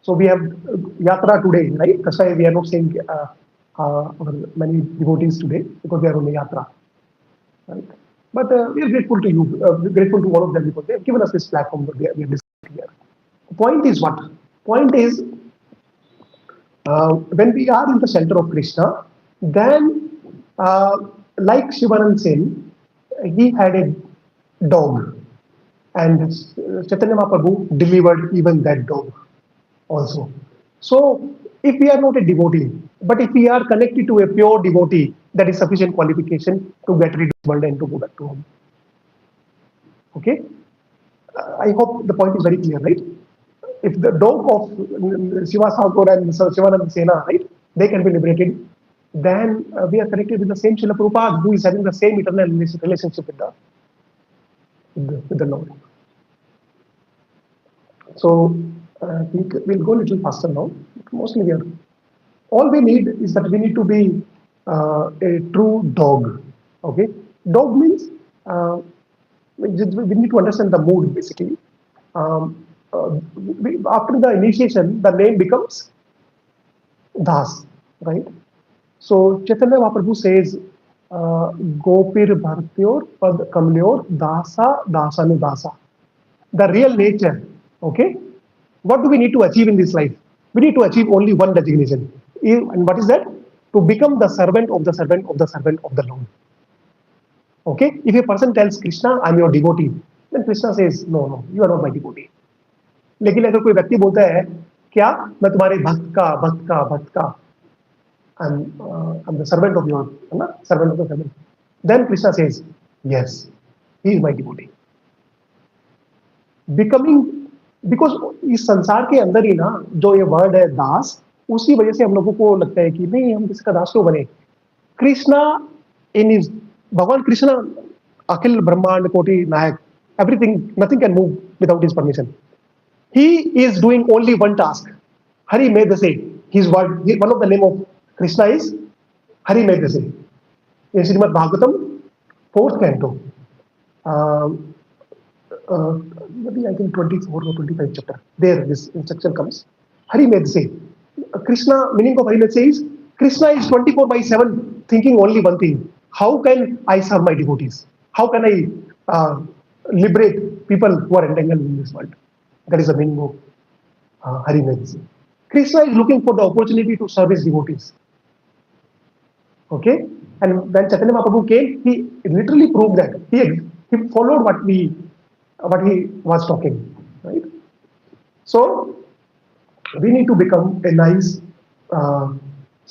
A: So we have yatra today, right? That's why we are not saying many devotees today because they are on a yatra, right? But we are grateful to you, grateful to all of them because they have given us this platform that we are discussing here. The point is what? Point is when we are in the center of Krishna, then like Shivananda Sen, he had a dog, and Chaitanya Mahaprabhu delivered even that dog also. So if we are not a devotee, but if we are connected to a pure devotee, that is sufficient qualification to get rid of the world and to go back to home. Okay? I hope the point is very clear, right? If the dog of Shiva Thakur and Shivananda Sena, right, they can be liberated, then we are connected with the same Srila Prabhupada who is having the same eternal relationship with the Lord. So I think we'll go a little faster now. Mostly we are. All we need is that we need to be a true dog. Okay, dog means we need to understand the mood basically. After the initiation, the name becomes Das, right? So Chaitanya Mahaprabhu says, Gopir Bhartyor Pad Kamlyor Dasa Dasanu Dasa. The real nature, okay? What do we need to achieve in this life? We need to achieve only one designation. And what is that? To become the servant of the servant of the servant of the Lord. Okay? If a person tells Krishna, I'm your devotee, then Krishna says, no, you are not my devotee. लेकिन अगर कोई व्यक्ति बोलता है क्या मैं तुम्हारे भक्त का I'm the servant of your servant of the servant, then Krishna says yes, he is my devotee. Becoming, because इस संसार के अंदर ही ना जो ये वर्ड है दास, उसी वजह से हम लोगों को लगता है कि नहीं हम किसका दास क्यों बने। कृष्णा इन इज, भगवान कृष्णा अखिल ब्रह्मांड कोटि नायक, everything, nothing can move without his permission. He is doing only one task. Hari made the same. His word, one of the name of Krishna is Hari made the same. In Srimad Bhagavatam, 4th canto, maybe I think 24 or 25 chapter, there this instruction comes. Hari made the same. Krishna, meaning of Hari made the same is, Krishna is 24/7 thinking only one thing. How can I serve my devotees? How can I liberate people who are entangled in this world? That is the meaning of Hari medicine. Krishna is looking for the opportunity to serve his devotees. Okay? And when Chaitanya Mahaprabhu came, he literally proved that. He followed what he was talking. Right? So, we need to become a nice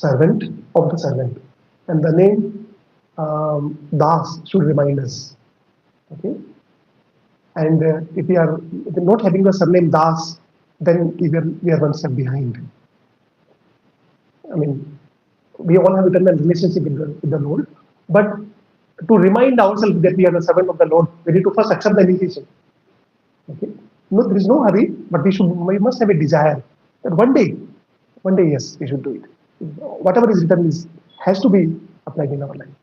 A: servant of the servant. And the name Das should remind us. Okay? And if we are not having the surname Das, then we are one step behind. I mean, we all have eternal relationship with the Lord, but to remind ourselves that we are the servant of the Lord, we need to first accept the invitation. Okay? No, there is no hurry, but we must have a desire that one day, yes, we should do it. Whatever is written has to be applied in our life.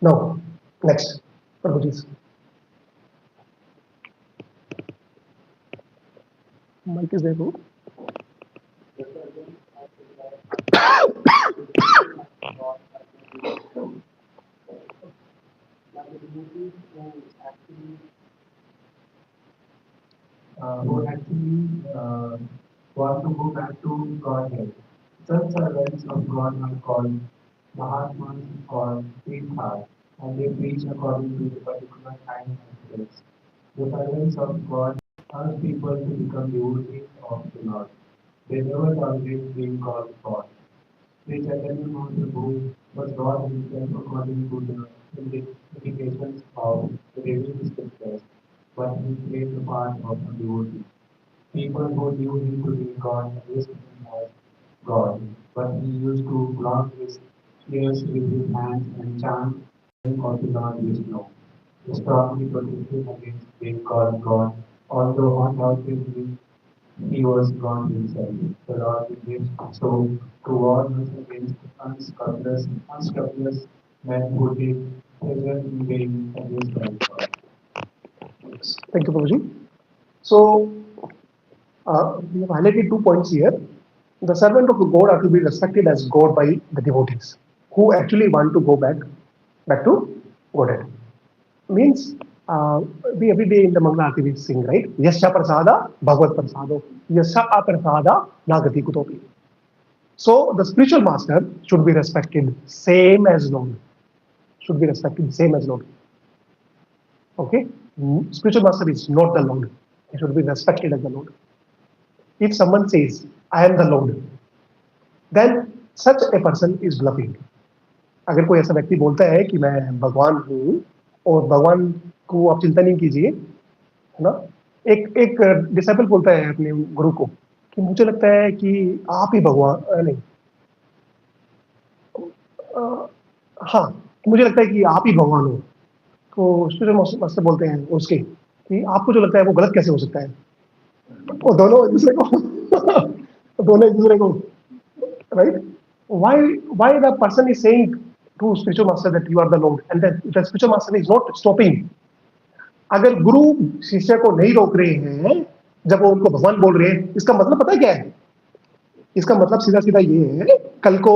A: Now, next, Prabhuji. Mic is there, bro.
B: Who actually want to go back to Godhead. Such servants of God are called Mahatmas, called Sweetheart, and they preach according to the particular time and place. The servants of God urge people to become devotees of the Lord. They never tolerate being called God. Sri Chaitanya Mahaprabhu was God himself according to the indications of the living scriptures, but he played the part of a devotee. People who knew him to be God addressed him as God, but he used to block his ears with his hands and chant the name of the Lord Vishnu. He strongly protested against being called God, although undoubtedly he was God himself. The Lord behaved so to warn us against unscrupulous men who take pleasure in being abused by God.
A: Thank you, Prabhuji. So, we have highlighted 2 points here. The servant of God are to be respected as God by the devotees who actually want to go back to Godhead. Means we every day in the Mangala Arati we sing, right? Yasya prasada bhagavad prasado, yasya aprasada nagati kutopi. So the spiritual master should be respected same as Lord. Should be respected same as Lord. Okay? Spiritual master is not the Lord. He should be respected as the Lord. If someone says, I am the Lord, then such a person is bluffing. अगर कोई ऐसा व्यक्ति बोलता है कि मैं भगवान हूँ और भगवान को आप चिंता नहीं कीजिए, है ना? एक डिसाइपल बोलता है अपने गुरु को कि मुझे लगता है कि आप ही भगवान नहीं, हाँ मुझे लगता है कि आप ही भगवान हो। तो स्पिरिचुअल मास्टर बोलते हैं उसके कि आपको जो लगता है वो गलत कैसे हो सकता है। और दोनों एक दूसरे को right? Why the person is saying to spiritual master that you are the Lord, and that the spiritual master is not stopping. अगर गुरु शिष्य को नहीं रोक रहे हैं जब वो उनको भगवान बोल रहे हैं, इसका मतलब पता है क्या है? इसका मतलब सीधा सीधा ये है, कल को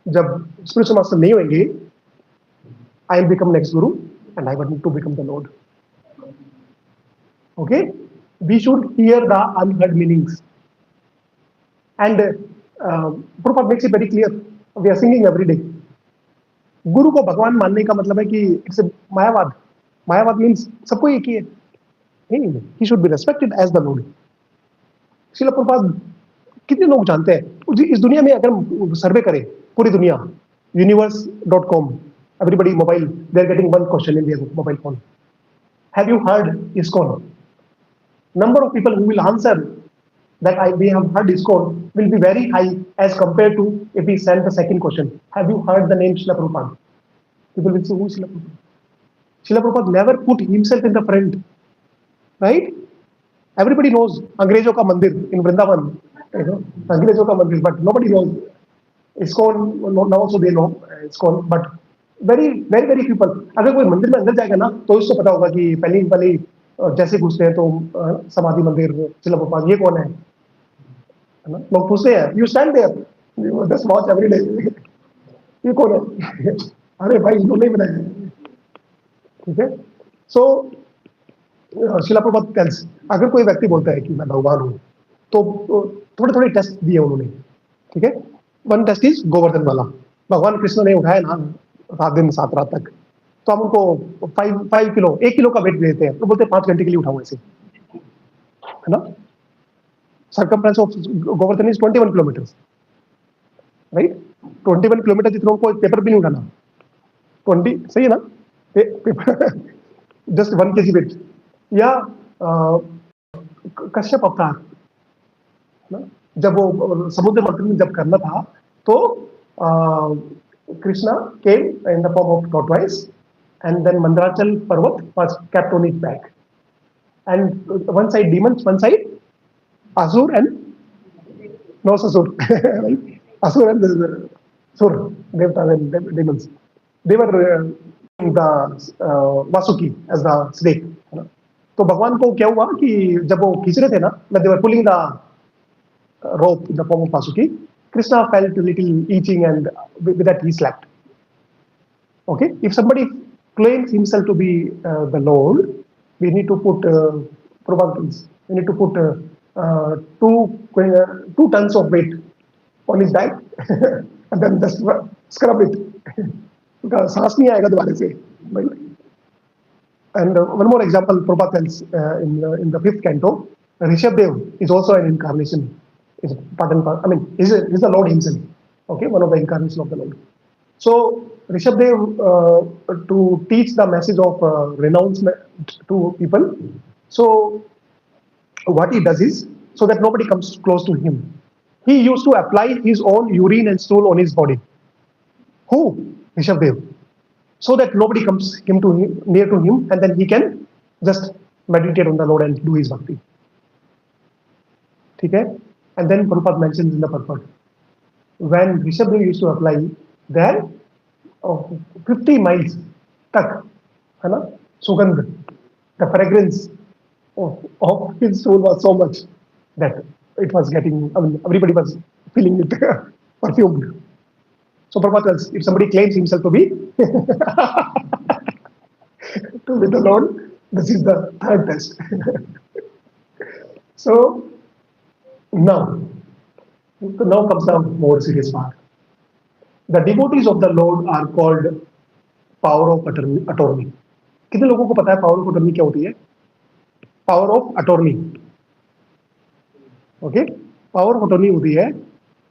A: जब स्पिरिचुअल मास्टर नहीं होंगे, I will become next guru and I want to become the Lord. Okay? We should hear the unheard meanings. And Prabhupada makes it very clear. We are singing every day. गुरु को भगवान मानने का मतलब है कि it's मायावाद. मायावाद means सबको एक ही है. नहीं, he should be respected as the Lord. Srila Prabhupada कितने लोग जानते हैं इस दुनिया में? अगर सर्वे करें पूरी दुनिया, universe.com, everybody mobile, they are getting one question in their mobile phone. Have you heard ISKCON? Number of people who will answer that we have heard ISKCON will be very high as compared to if we send the second question. Have you heard the name Srila Prabhupada? People will say, who is Srila Prabhupada? Srila Prabhupada never put himself in the front, right? Everybody knows Angrejo ka mandir in Vrindavan, Angrejo ka mandir, but nobody knows ISKCON. Now also they know ISKCON, but very people. अगर कोई मंदिर में अंदर जाएगा ना तो इसको पता होगा कि पहले जैसे घुसते हैं तो समाधि मंदिर शिला प्रभुपाद ये कौन है ना, लोग पूछते हैं, you stand there just watch every day, ये कौन है? अरे भाई इनको नहीं बनाया, ठीक है. सो शिला प्रभुपाद टेल्स, अगर कोई व्यक्ति बोलता है कि मैं भगवान हूँ तो थोड़े टेस्ट दिए उन्होंने, ठीक है. वन टेस्ट इज गोवर्धन वाला. भगवान कृष्ण ने उठाया ना 7 दिन 7 रात तक, तो हम उनको 5 किलो 1 किलो का वेट देते हैं तो बोलते हैं 5 घंटे के लिए उठाओ ऐसे, है ना. Circumference of Govardhan is 21 kilometre, right. 21 kilometre जितना उनको एक पेपर भी नहीं उठाना. 20 सही है ना, जस्ट 1 kg वेट. या कश्यप अवतार ना, जब वो समुद्र मंथन जब करना था तो Krishna came in the form of tortoise and then Mandrachal Parvat was kept on its back, and one side demons, one side Asur and no Asur, right? Asur and Sur, Devta and demons. They were the Vasuki as the snake. तो भगवान को क्या हुआ कि जब वो खींच रहे थे ना, when they were pulling the rope in the form of Vasuki, Krishna felt a little itching and with that he slept. Okay, if somebody claims himself to be the Lord, we need to put probabilities. We need to put 2 tons of weight on his back and then just scrub it. Because सांस नहीं आएगा दोबारा से. And one more example, Prabhupada tells in the 5th canto, Rishabdev is also an incarnation. He's the Lord himself. Okay, one of the incarnations of the Lord. So Rishabdev to teach the message of renouncement to people. So what he does is, so that nobody comes close to him, he used to apply his own urine and stool on his body. Who? Rishabdev. So that nobody comes near to him, and then he can just meditate on the Lord and do his bhakti. Okay? And then Prabhupada mentions in the purport, when Rishabdev used to apply, there 50 miles tak, है ना, sugandh, the fragrance of his soul was so much that it was getting, everybody was feeling it perfumed. So Prabhupada tells, if somebody claims himself to be the Lord, this is the 3rd test. So now comes the more serious part. The devotees of the Lord are called power of attorney. कितने लोगों को पता है power of attorney क्या होती है? Power of attorney. Okay? Power of attorney होती है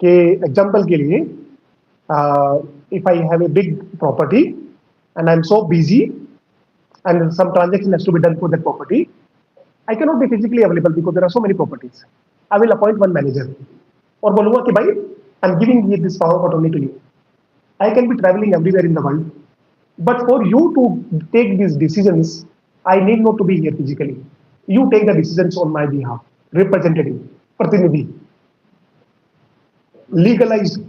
A: कि example के लिए, if I have a big property and I'm so busy and some transaction has to be done for that property, I cannot be physically available because there are so many properties. I will appoint one manager और बोलूँगा कि भाई I'm giving you this power of attorney to you. I can be traveling everywhere in the world, but for you to take these decisions, I need not to be here physically. You take the decisions on my behalf. Representative, Pratinidhi, legalized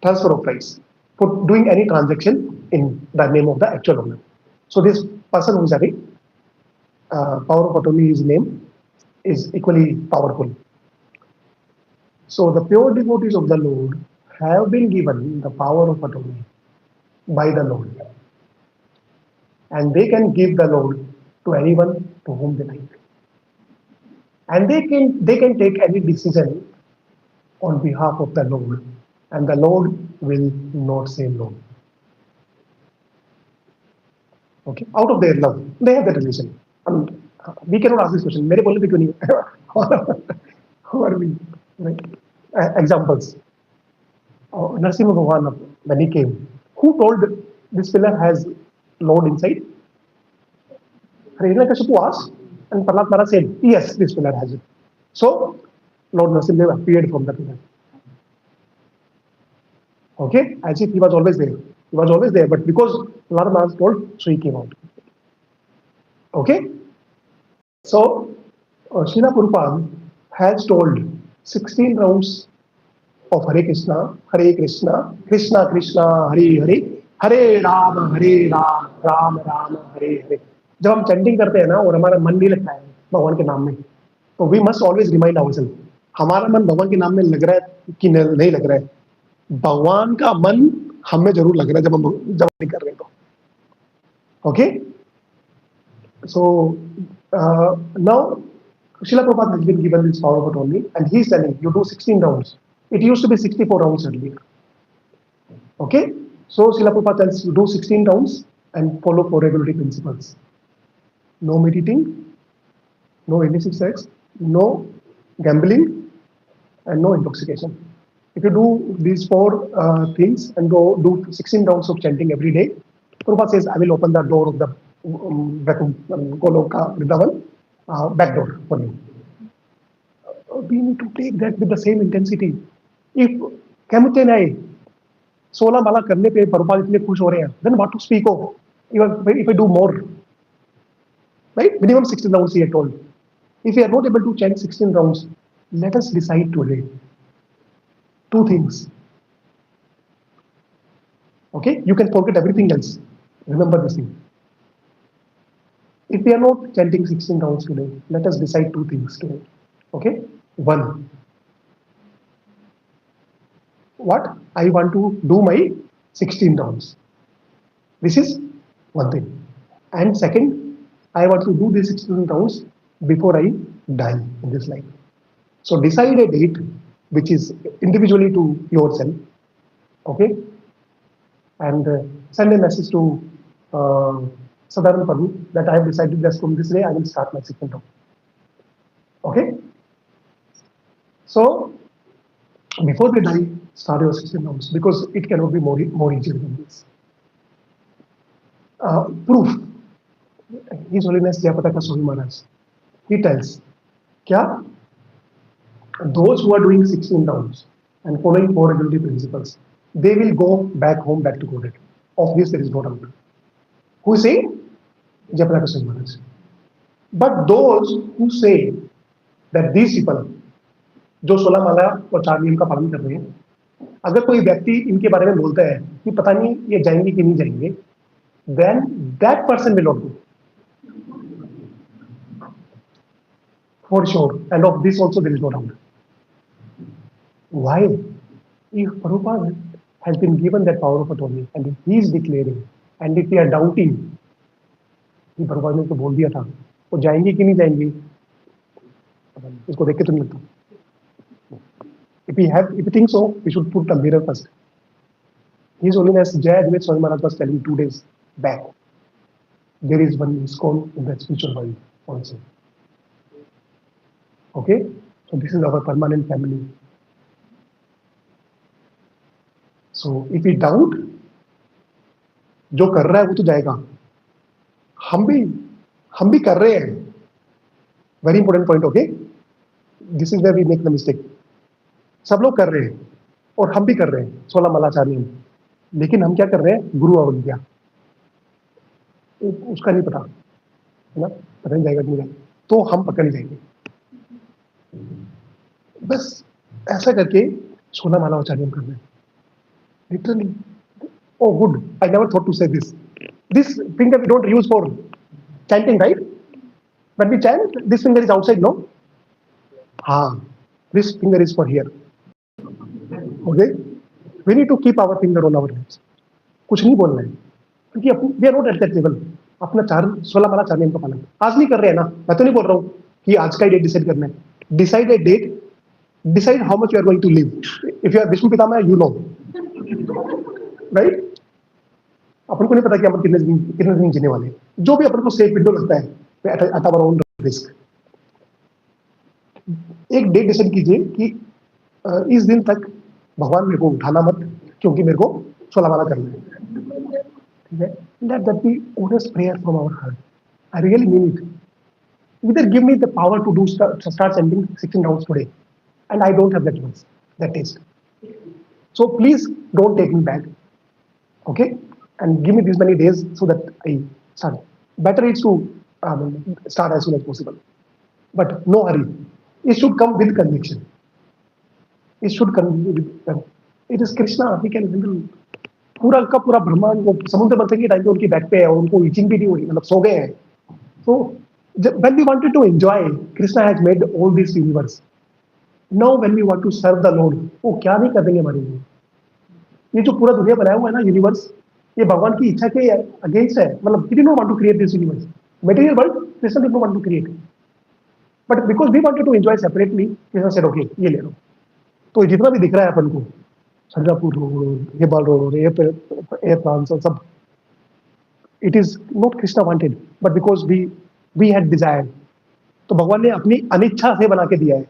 A: transfer of rights for doing any transaction in the name of the actual owner. So this person who is having power of attorney, his name is equally powerful. So the pure devotees of the Lord have been given the power of attorney by the Lord, and they can give the Lord to anyone to whom they like, and they can take any decision on behalf of the Lord, and the Lord will not say no. Okay, out of their love, they have that relation. We cannot ask this question. मेरे बोलने पे क्यों नहीं? Who are we? Right? Examples. Narasimha Bhagwan, when he came, who told this pillar has Lord inside? Hiranyakashipu asked, and Prahlad Maharaj said, yes, this pillar has it. So, Lord Narasimha appeared from the pillar. Okay, as if he was always there. He was always there, but because Prahlad Maharaj told, so he came out. Okay, so Srila Prabhupada has told 16 rounds of Hare Krishna, Krishna Krishna, Hare Hare, Hare Ram, Ram Ram, Hare Hare. जब हम chanting करते हैं ना और हमारा मन नहीं लगता है भगवान के नाम में, तो we must always remind ourself, हमारा मन भगवान के नाम में लग रहा है कि नहीं लग रहा है. भगवान का मन हम में जरूर लग रहा है जब हम नहीं कर रहे हैं तो. Okay, so now Srila Prabhupada has been given this power of attorney, and he is telling you do 16 rounds. It used to be 64 rounds earlier. Okay, so Srila Prabhupada tells you do 16 rounds and follow 4 regulatory principles. No meditating, no illicit sex, no gambling, and no intoxication. If you do these 4 things and do 16 rounds of chanting every day, Prabhupada says, I will open the door of the Goloka Vrindavan, back door for you. We need to take that with the same intensity. If कहते नहीं 16 माला करने पे Prabhupada इतने खुश हो रहे हैं, then what to speak of? If I do more, right? Minimum 16 rounds he had told. If we are not able to chant 16 rounds, let us decide today 2 things. Okay, you can forget everything else. Remember this thing. If we are not chanting 16 rounds today, let us decide 2 things today. Okay, 1. What? I want to do my 16 rounds. This is one thing. And second, I want to do these 16 rounds before I die in this life. So decide a date which is individually to yourself. Okay, and send a message to Sadhu Prabhu that I have decided that from this day I will start my 16th round. Okay, so before they die, start your 16 rounds because it cannot be more easier than this. Proof. His Holiness Jayapataka Swami Maharaj, he tells, kya? Those who are doing 16 rounds and following 4 regulatory principles, they will go back home, back to Godhead. Of this there is no doubt. Who is saying? Jayapataka Swami Maharaj. But those who say that these people, जो 16 माला और 4 नियम का पालन कर रहे हैं, अगर कोई व्यक्ति इनके बारे में बोलता है कि पता नहीं ये जाएंगे कि नहीं जाएंगे, then that person will not go. For sure. And of this also there is no doubt. Why? If Prabhupada has been given that power of attorney and if he is declaring, and if we are doubting, कि Prabhupada ने तो बोल दिया था, वो जाएंगे कि नहीं जाएंगे, इसको देख के तो नहीं लगता. If we think so, we should put a mirror first. His Holiness Jayapataka Swami Maharaj was telling 2 days back, there is one ISKCON in the spiritual world also. Okay, so this is our permanent family. So if we doubt, जो कर रहा है वो तो जाएगा. हम भी कर रहे हैं. Very important point. Okay, this is where we make the mistake. सब लोग कर रहे हैं और हम भी कर रहे हैं 16 मालाचार्य में, लेकिन हम क्या कर रहे हैं? गुरु अवज्ञा. उसका नहीं पता है ना, पता नहीं जाएगा कि नहीं, तो हम पकड़ जाएंगे. बस ऐसा करके 16 माला उच्चारण करना है. Literally. Oh, good. I never thought to say this. This finger we don't use for chanting, right? When we chant, this finger is outside, no? This finger is for here. Okay? We need to keep our finger on our lips. कुछ नहीं बोलना है, क्योंकि we are not at that level. अपना 16 माला 4 नियम का पालन आज नहीं कर रहे हैं ना. मैं तो नहीं बोल रहा हूँ कि आज का डेट डिसाइड करना है. Decide a date. Decide how much you are going to live. If you are Vishnu Pitama, you know. Right? अपन को नहीं पता कि अपन कितने दिन जीने वाले हैं. जो भी अपन को सेफ विंडो लगता है at our own risk. एक डेट डिसाइड कीजिए कि इस दिन तक भगवान मेरे को उठाना मत, क्योंकि मेरे को 16 माला करना है. ठीक है? Let that be honest prayer from our heart. I really mean it. Either give me the power to start sending 16 rounds today, and I don't have that choice, that taste. So please don't take me back, okay? And give me these many days so that I start. Better is to start as soon as possible, but no hurry. It should come with conviction. It should come with. It is Krishna. He can handle पूरा का पूरा ब्रह्मांड वो समुद्र मंथन के time पे उनकी बैक पे है और उनको ईचिंग भी नहीं हो रही मतलब सो गए हैं so when we wanted to enjoy Krishna has made all this universe now when we want to serve the Lord वो क्या नहीं कर देंगे हमारे लिए ये जो पूरा दुनिया बनाया हुआ है ना यूनिवर्स ये भगवान की इच्छा के अगेंस्ट है मतलब he did not want to create this universe material world Krishna did not want to create but because we wanted to enjoy separately Krishna said okay ये ले लो तो जितना भी दिख रहा है अपन को Sarjapur Road, Hebal Road, air plants and सब. It is not Krishna wanted, but because we had desire. तो भगवान ने अपनी अनिच्छा से बना के दिया है.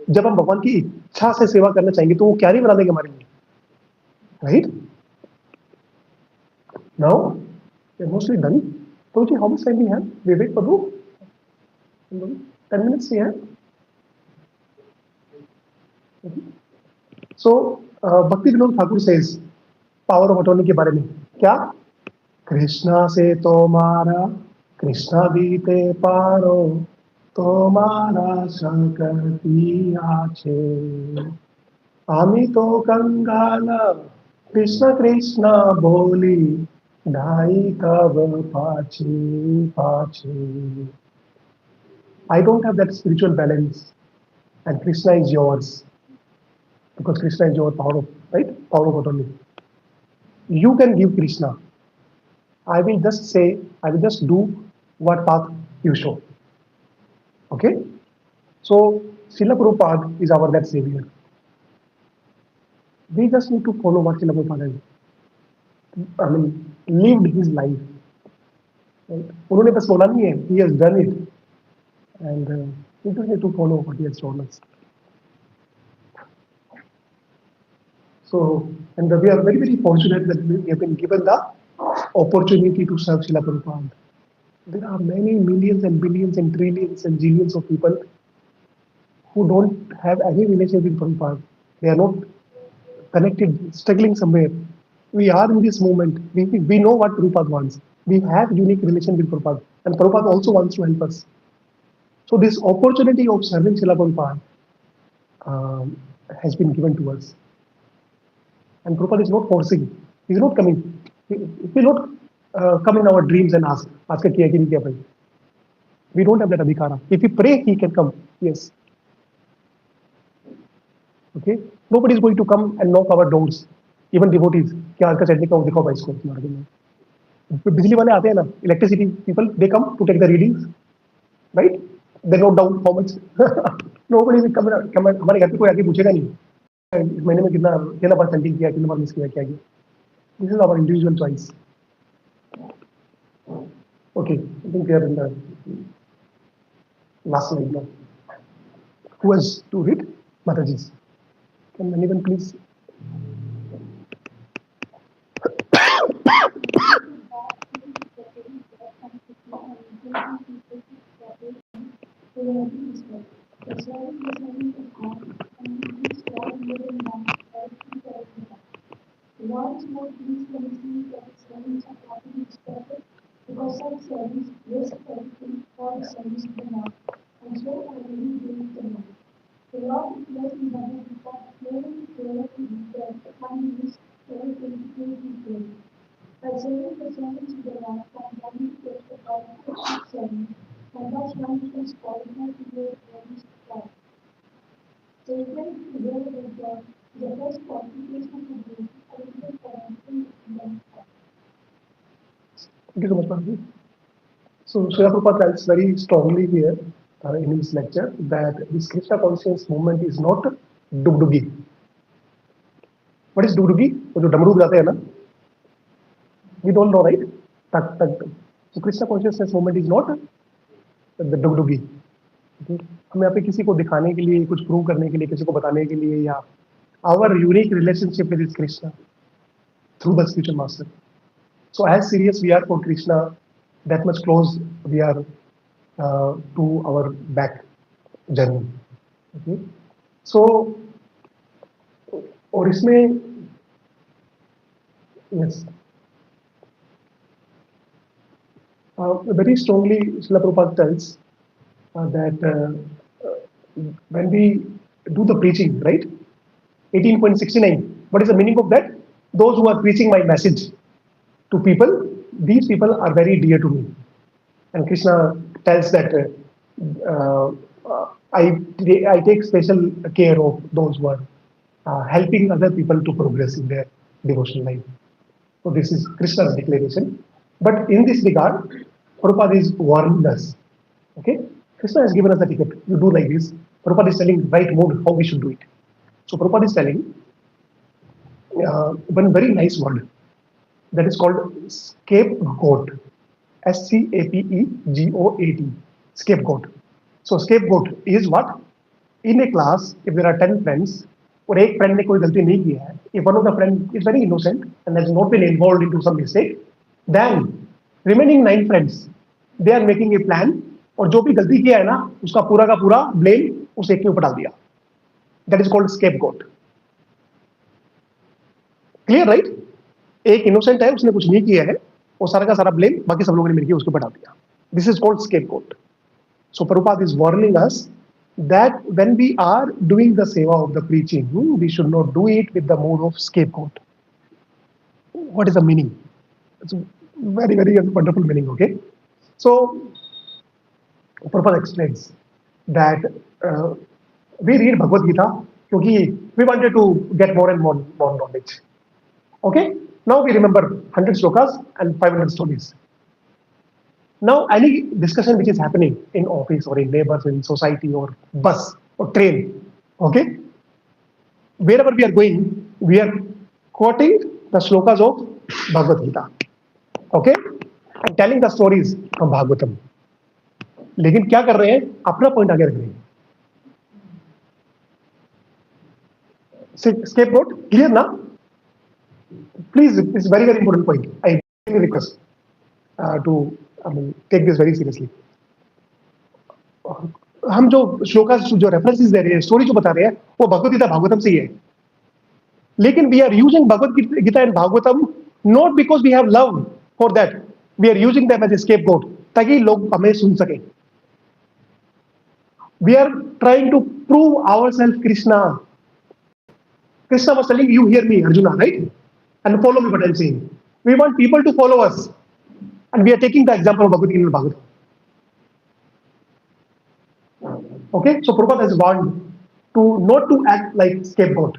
A: जब हम भगवान की इच्छा से सेवा करना चाहेंगे तो वो क्या नहीं बना देंगे हमारे लिए, right? Now we are mostly done. Prabhuji, how much time we have? Vivek, Prabhu, 10 minutes we have. So भक्ति Vinod Thakur says power of attorney के बारे में क्या कृष्णा से तुम्हारा कृष्णा बीते पारो तुम्हारा संकटी आछे आमी तो कंगाल कृष्ण कृष्ण बोली ढाई कब पाछे पाछे I don't have that spiritual balance and Krishna is yours. Because Krishna is your power of power of attorney. You can give Krishna. I will just do what path you show. Okay? So Srila Prabhupada is our that savior. We just need to follow what Srila Prabhupada lived his life. Right? उन्होंने बस बोला नहीं है, he has done it. And we just need to follow what he has shown us. So, and we are very, very fortunate that we have been given the opportunity to serve Srila Prabhupada. There are many millions and billions and trillions and zillions of people who don't have any relationship with Prabhupada. They are not connected, struggling somewhere. We are in this moment. We know what Prabhupada wants. We have unique relation with Prabhupada. And Prabhupada also wants to help us. So this opportunity of serving Srila Prabhupada has been given to us. And Prabhupada is not forcing. He is not coming. He will not come in our dreams and ask kiya ki nahi kiya bhai. We don't have that adhikara. If we pray, he can come. Yes. Okay. Nobody is going to come and knock our doors. Even devotees. क्या आज का चटनी का दिखाओ भाई इसको market में. बिजली वाले आते हैं ना, electricity people, they come to take the readings, right? They note down how much. Nobody will come. हमारे घर पे कोई आके पूछेगा नहीं. इस महीने में कितना बार सेंटिंग किया, कितना बार मिस किया, क्या किया. This is our individual choice. Okay, I think we are in the last slide now. Who has to read? Mataji's. Can anyone please?
C: Once more, please conceive that service of happiness is perfect, because such service risks everything for the service of the Lord, and so I really believe the Lord. The Lord declares in the Bible that clearly declared and is everything to be praised. By serving the servants of the Lord, one body gets the qualification of serving, and thus one becomes qualified to bear the service of God. The ability to bear the God is the first qualification of the Lord.
A: Thank you so much, Prabhu. So Srila Prabhupada writes very strongly here in his lecture that this Krishna conscious movement is not dugdugi. What is dugdugi? वो जो डमरू बजाते हैं ना? We don't know, right? Tak tak. So Krishna consciousness movement is not the dugdugi. Okay? हम यहाँ पे किसी को दिखाने के लिए, कुछ प्रूव करने के लिए, किसी को बताने के लिए या our unique relationship with Krishna through the spiritual master. So as serious we are for Krishna, that much close we are to our back journey. Okay? So, और इसमें yes, very strongly Srila Prabhupada tells that when we do the preaching, right? 18.69. What is the meaning of that? Those who are preaching my message to people, these people are very dear to me. And Krishna tells that I take special care of those who are helping other people to progress in their devotional life. So this is Krishna's declaration. But in this regard, Prabhupada is warning us. Okay, Krishna has given us the ticket. You do like this. Prabhupada is telling right mode how we should do it. So Prabhupada is telling one very nice word that is called scapegoat. SCAPEGOAT. Scapegoat. So scapegoat is what? In a class, if there are 10 friends, और एक friend ने कोई गलती नहीं की है, if one of the friend is very innocent and has not been involved into some mistake, then remaining 9 friends, they are making a plan, और जो भी गलती किया है ना, उसका पूरा का पूरा blame उस एक के ऊपर डाल दिया. That is called scapegoat. Clear, right? एक innocent है, उसने कुछ नहीं किया है, और सारा का सारा blame बाकी सब लोगों ने मिलकर उसके ऊपर डाल दिया. This is called scapegoat. So Prabhupada is warning us that when we are doing the seva of the preaching, we should not do it with the mode of scapegoat. What is the meaning? It's a very, very wonderful meaning, okay? So Prabhupada explains that we read Bhagavad Gita because we wanted to get more and more knowledge. Okay? Now we remember 100 slokas and 500 stories. Now, any discussion which is happening in office or in neighbors, in society or bus or train, okay, wherever we are going, we are quoting the slokas of Bhagavad Gita, okay, and telling the stories from Bhagavatam. लेकिन क्या कर रहे हैं? अपना point आगे रख रहे हैं. Scapegoat, clear now? Please, it's very, very important point. I really request to take this very seriously. हम जो श्लोका जो रेफरेंसेस दे रहे हैं, स्टोरी जो बता रहे हैं, वो भगवद गीता भागवतम से ही है. लेकिन we are using Bhagavad Gita and Bhagavatam not because we have love for that. We are using them as a scapegoat ताकि लोग हमें सुन सकें. We are trying to prove ourselves Krishna. Krishna was telling you, hear me, Arjuna, right? And follow me what I'm saying. We want people to follow us. And we are taking the example of Bhagavad Gita and Bhagavatam. Okay, so Prabhupada has warned to not to act like scapegoat.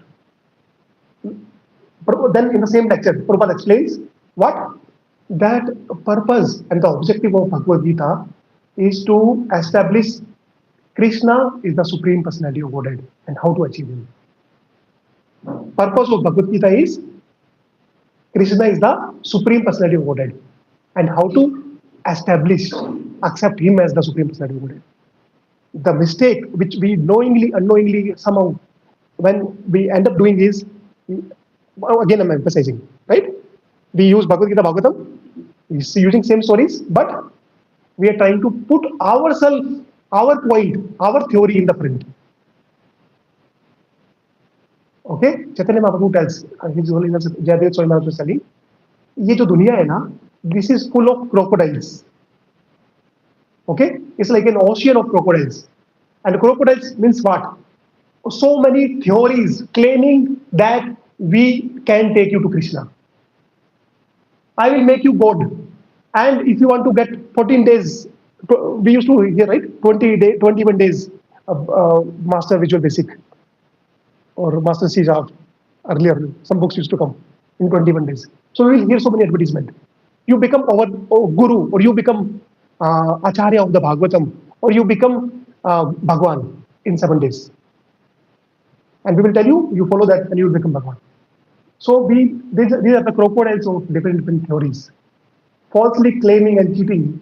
A: Then in the same lecture, Prabhupada explains what? That purpose and the objective of Bhagavad Gita is to establish Krishna is the Supreme Personality of Godhead and how to achieve Him. Purpose of Bhagavad Gita is Krishna is the Supreme Personality of Godhead and how to establish, accept Him as the Supreme Personality of Godhead. The mistake which we knowingly, unknowingly, somehow, when we end up doing is, again I'm emphasizing, right? We use Bhagavad Gita, Bhagavatam, using same stories, but we are trying to put ourselves, our point, our theory in the front. Okay? Chaitanya Mahaprabhu tells, His Holiness Jayadev Swami Maharaj was telling, ये जो दुनिया है ना, this is full of crocodiles. Okay? It's like an ocean of crocodiles. And crocodiles means what? So many theories claiming that we can take you to Krishna. I will make you God. And if you want to get 14 days, we used to hear, right? 21 days of Master Visual Basic or Master Sija earlier. Some books used to come in 21 days. So we will hear so many advertisements. You become our guru, or you become Acharya of the Bhagavatam, or you become Bhagwan in 7 days. And we will tell you, you follow that and you will become Bhagwan. So these are the crocodiles of different theories. Falsely claiming and cheating.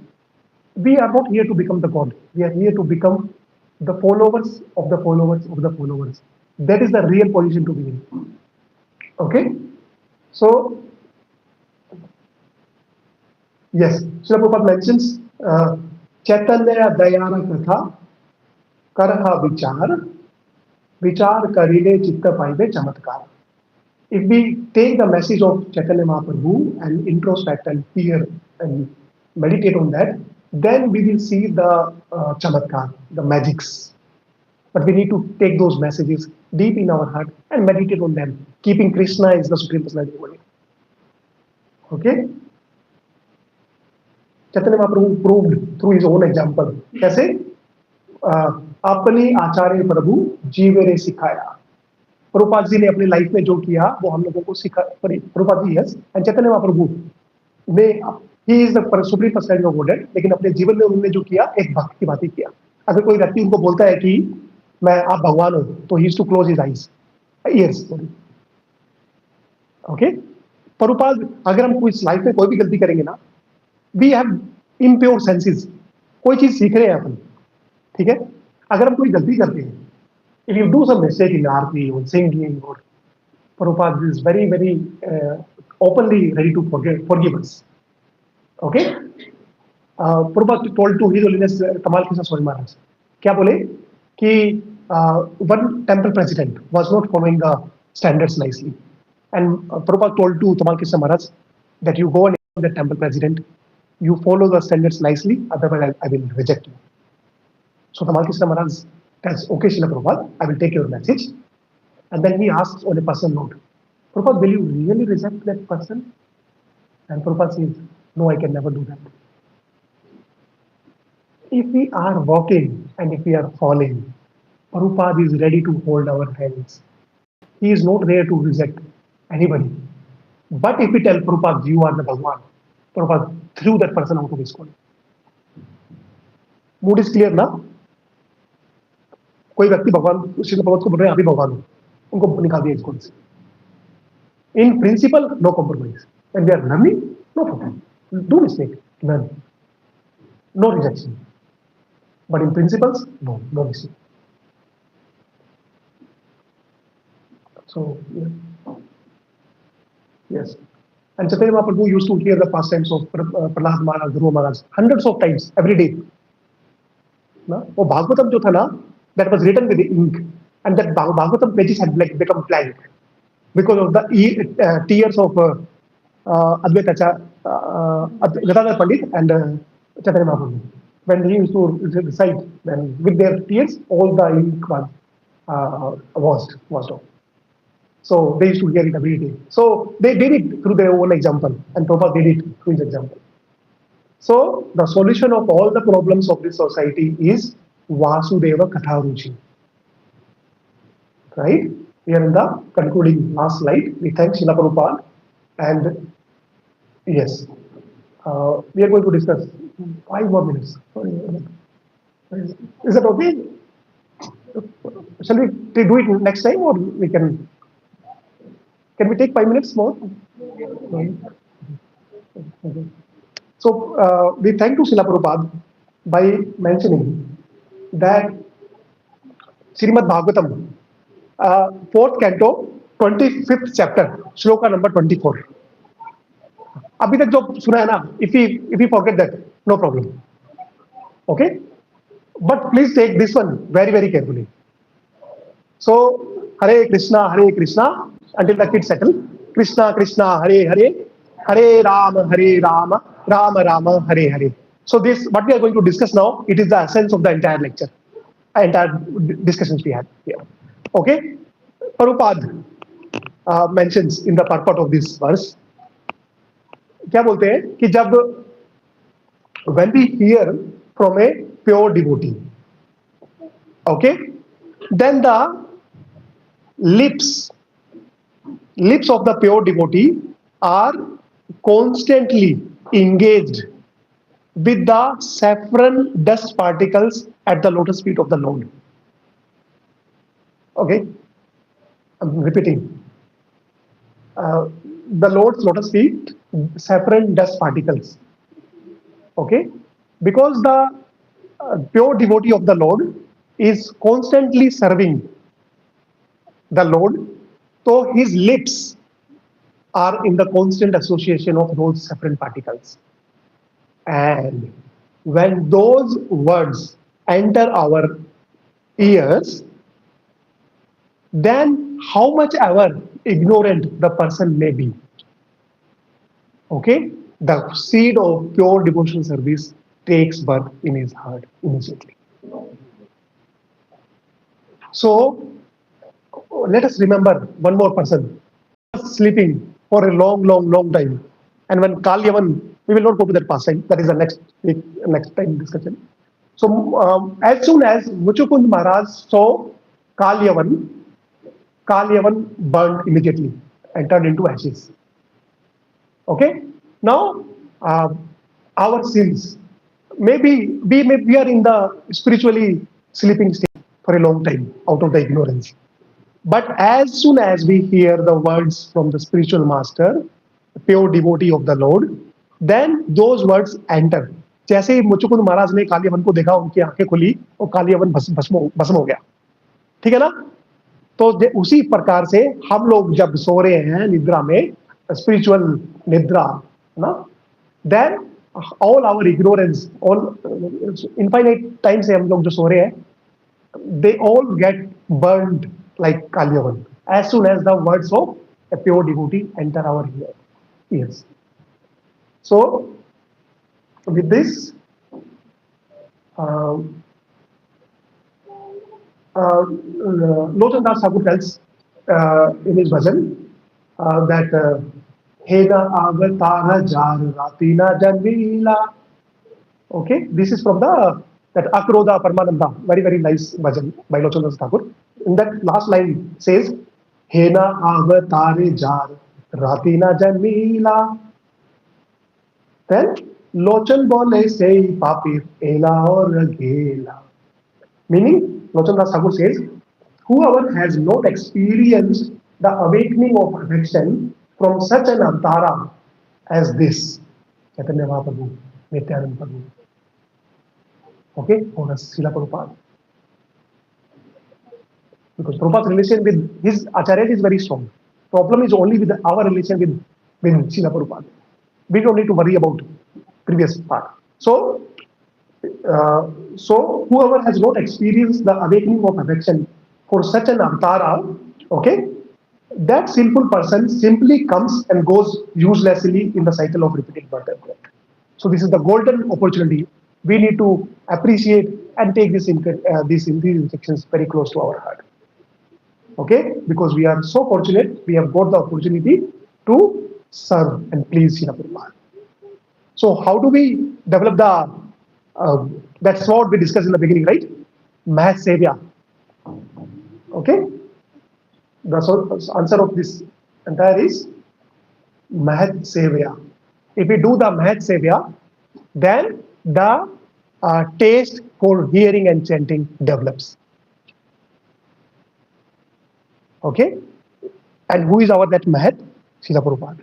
A: We are not here to become the God. We are here to become the followers of the followers of the followers. That is the real position to be in. Okay? So, Yes, Srila Prabhupada mentions Chaitanya Dayana Katha Karaha Vichar Karile Chitta Paive Chamatkar. If we take the message of Chaitanya Mahaprabhu and introspect and hear and meditate on that, then we will see the chamatkar, the magics. But we need to take those messages deep in our heart and meditate on them, keeping Krishna as the Supreme Personality of Godhead. Okay? Chaitanya Mahaprabhu proved through his own example. कैसे? अपने आचार्य प्रभु जीवरे सिखाया. प्रभुपाद जी ने अपनी life में जो किया वो हम लोगों को सिखा. प्रभुपाद जी यस एंड चैतन्य महाप्रभु ने he is the supreme personality of godhead, लेकिन अपने जीवन में उन्होंने जो किया एक भक्त की बात ही किया. अगर कोई व्यक्ति उनको बोलता है कि मैं आप भगवान हो तो he is to close his eyes ears. Okay, Prabhupada अगर हम कोई लाइफ में कोई भी गलती करेंगे ना, वी हैव इम्प्योर सेंसेस. कोई चीज सीख रहे हैं अपन, ठीक है, अगर हम कोई गलती करते हैं, if you do some mistake in arti or singing or Prabhupada is very openly ready to forgive us. Okay, Prabhupada told to His Holiness Tamal Krishna Swami Maharaj, क्या बोले कि one temple president was not following the standards nicely, and Prabhupada told to Tamal Krishna Maharaj that you go and inform the temple president, you follow the standards nicely, otherwise I will reject you. So Tamal Krishna Maharaj tells, okay, Srila Prabhupada, I will take your message. And then he asks on a personal note, Prabhupada, will you really reject that person? And Prabhupada says, no, I can never do that. If we are walking and if we are falling, Prabhupada is ready to hold our hands. He is not there to reject anybody. But if we tell Prabhupada, you are the Bhagwan, Prabhupada threw that person out of ISKCON. Mood is clear now? कोई व्यक्ति भगवान श्री प्रभुपाद को बोल रहे हैं आप ही भगवान हो, उनको निकाल दिया ISKCON से. In principle no compromise, and we are learning no problem, do mistake, learn, no rejection, but in principles no mistake. So yes, and Chaitanya Mahaprabhu used to hear the pastimes of Prahlad Maharaj, Dhruva Maharaj hundreds of times every day. ना वो भागवतम जो था ना, that was written with ink, and that Bhagavatam pages had become blank because of the tears of Advaita Gadadhar Pandit and Chaitanya Mahaprabhu. When he used to recite, then with their tears, all the ink was washed off. So they used to hear it every day. So they did it through their own example, and Prabhupada did it through his example. So the solution of all the problems of this society is Vasudeva Katharuchi. Right? We are in the concluding last slide. We thank Srila Prabhupada, and yes, we are going to discuss 5 more minutes. Is that okay? Shall we do it next time, or we can we take 5 minutes more? Okay. So we thank to Srila Prabhupada by mentioning that Srimad Bhagavatam, 4th canto, 25th chapter, shloka number 24. अभी तक जो सुना है ना, if we forget that, no problem. Okay, but please take this one very carefully. So Hare Krishna, until the kids settle. Krishna Krishna, Hare Hare, Hare Rama, Rama Rama, Hare Hare. So this, what we are going to discuss now, it is the essence of the entire lecture, entire discussions we had here. Okay, Prabhupada mentions in the purport of this verse, क्या बोलते हैं कि जब when we hear from a pure devotee, okay, then the lips of the pure devotee are constantly engaged with the saffron dust particles at the lotus feet of the Lord. Okay, I'm repeating. The Lord's lotus feet, saffron dust particles. Okay, because the pure devotee of the Lord is constantly serving the Lord, so his lips are in the constant association of those saffron particles. And when those words enter our ears, then how much ever ignorant the person may be, okay, the seed of pure devotional service takes birth in his heart immediately. So let us remember one more person sleeping for a long, long, long time. And when Kalyavan, we will not go to that pastime. That is the next week, next time discussion. So as soon as Muchukund Maharaj saw Kalyavan, Kalyavan burned immediately and turned into ashes. Okay. Now our sins. Maybe we are in the spiritually sleeping state for a long time out of the ignorance. But as soon as we hear the words from the spiritual master, the pure devotee of the Lord, then those words enter. जैसे ही मुचुकुंद महाराज ने कालियावन को देखा, उनकी आंखें खुली और कालियावन भस्म हो गया, ठीक है ना? तो उसी प्रकार से हम लोग जब सो रहे हैं निद्रा में, स्पिरिचुअल निद्रा ना, then all our ignorance, all infinite time से हम लोग जो सो रहे हैं, they all get burned like Kalyavan as soon as the words of a pure devotee enter our ears. So, with this, Lotan Das Thakur tells in his bhajan that Hena Avatara Jar Ratina Janvila. Okay, this is from the that Akroda Paramananda, very very nice bhajan by Lotan Das Thakur. In that last line says, Hena Avatare Jar Ratina Janvila. Then Lochan Bole say Papir Ela or Gela. Meaning, Lochan Das Thakur says, whoever has not experienced the awakening of affection from such an avtara as this, Chaitanya Mahaprabhu, Nityananda Prabhu, okay, or Srila Prabhupada. Because Prabhupada's relation with his Acharya is very strong. Problem is only with our relation with Srila Prabhupada. We don't need to worry about previous part. So whoever has not experienced the awakening of affection for such an avtara, okay, that sinful person simply comes and goes uselessly in the cycle of repeated birth and death. So this is the golden opportunity. We need to appreciate and take these instructions very close to our heart. Okay, because we are so fortunate, we have got the opportunity to serve and please Srila Prabhupada. So how do we develop that's what we discussed in the beginning, right? Mahat Sevya. Okay? The answer of this entire is Mahat Sevya. If we do the Mahat Sevya, then the taste for hearing and chanting develops. Okay? And who is our that Mahat? Srila Prabhupada.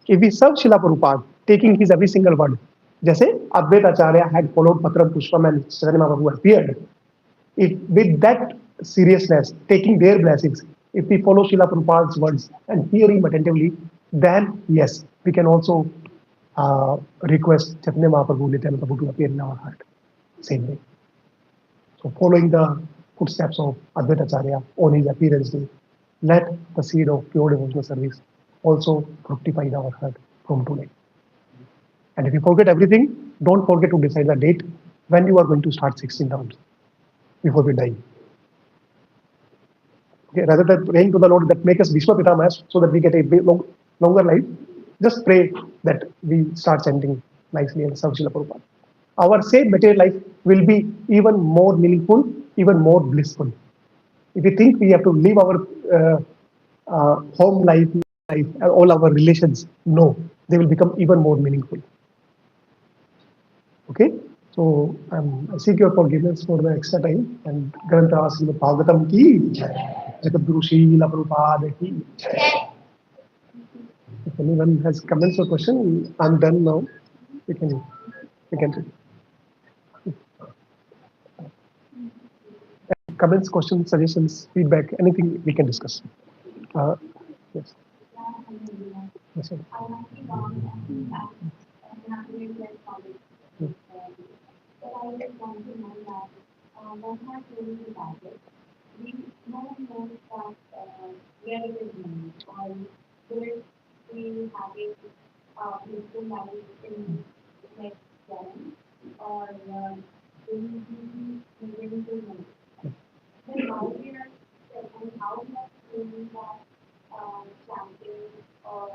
A: If we serve Srila Prabhupada, taking his every single word, जैसे Advaita Acharya had followed Patram Pushpam and Chaitanya Mahaprabhu appeared, if with that seriousness, taking their blessings, if we follow Srila Prabhupada's words and hear him attentively, then yes, we can also request Chaitanya Mahaprabhu, Nityananda Prabhu to appear in our heart. Same way. So following the footsteps of Advaita Acharya on his appearance day, let the seed of pure devotional service also fructify in our heart from today. And if you forget everything, don't forget to decide the date when you are going to start 16 rounds before we die. Okay, rather than praying to the Lord that make us Vishwa Pitamas so that we get a longer life, just pray that we start chanting nicely and serve Srila Prabhupada. Our same material life will be even more meaningful, even more blissful. If we think we have to leave our home life, all our relations, no, they will become even more meaningful. Okay, so I seek your forgiveness for the extra time and Grantha Srimad Bhagavatam ki Jagadguru Srila Prabhupada ki. If anyone has comments or question, I'm done now. We can comments, questions, suggestions, feedback, anything we can discuss. Yes. Yes, sir.
C: I just want to know that one has really decided we no one knows that where it is going or will we having peaceful life in next gen or will we be moving to know. Then how we are and how we are feeling that chanting or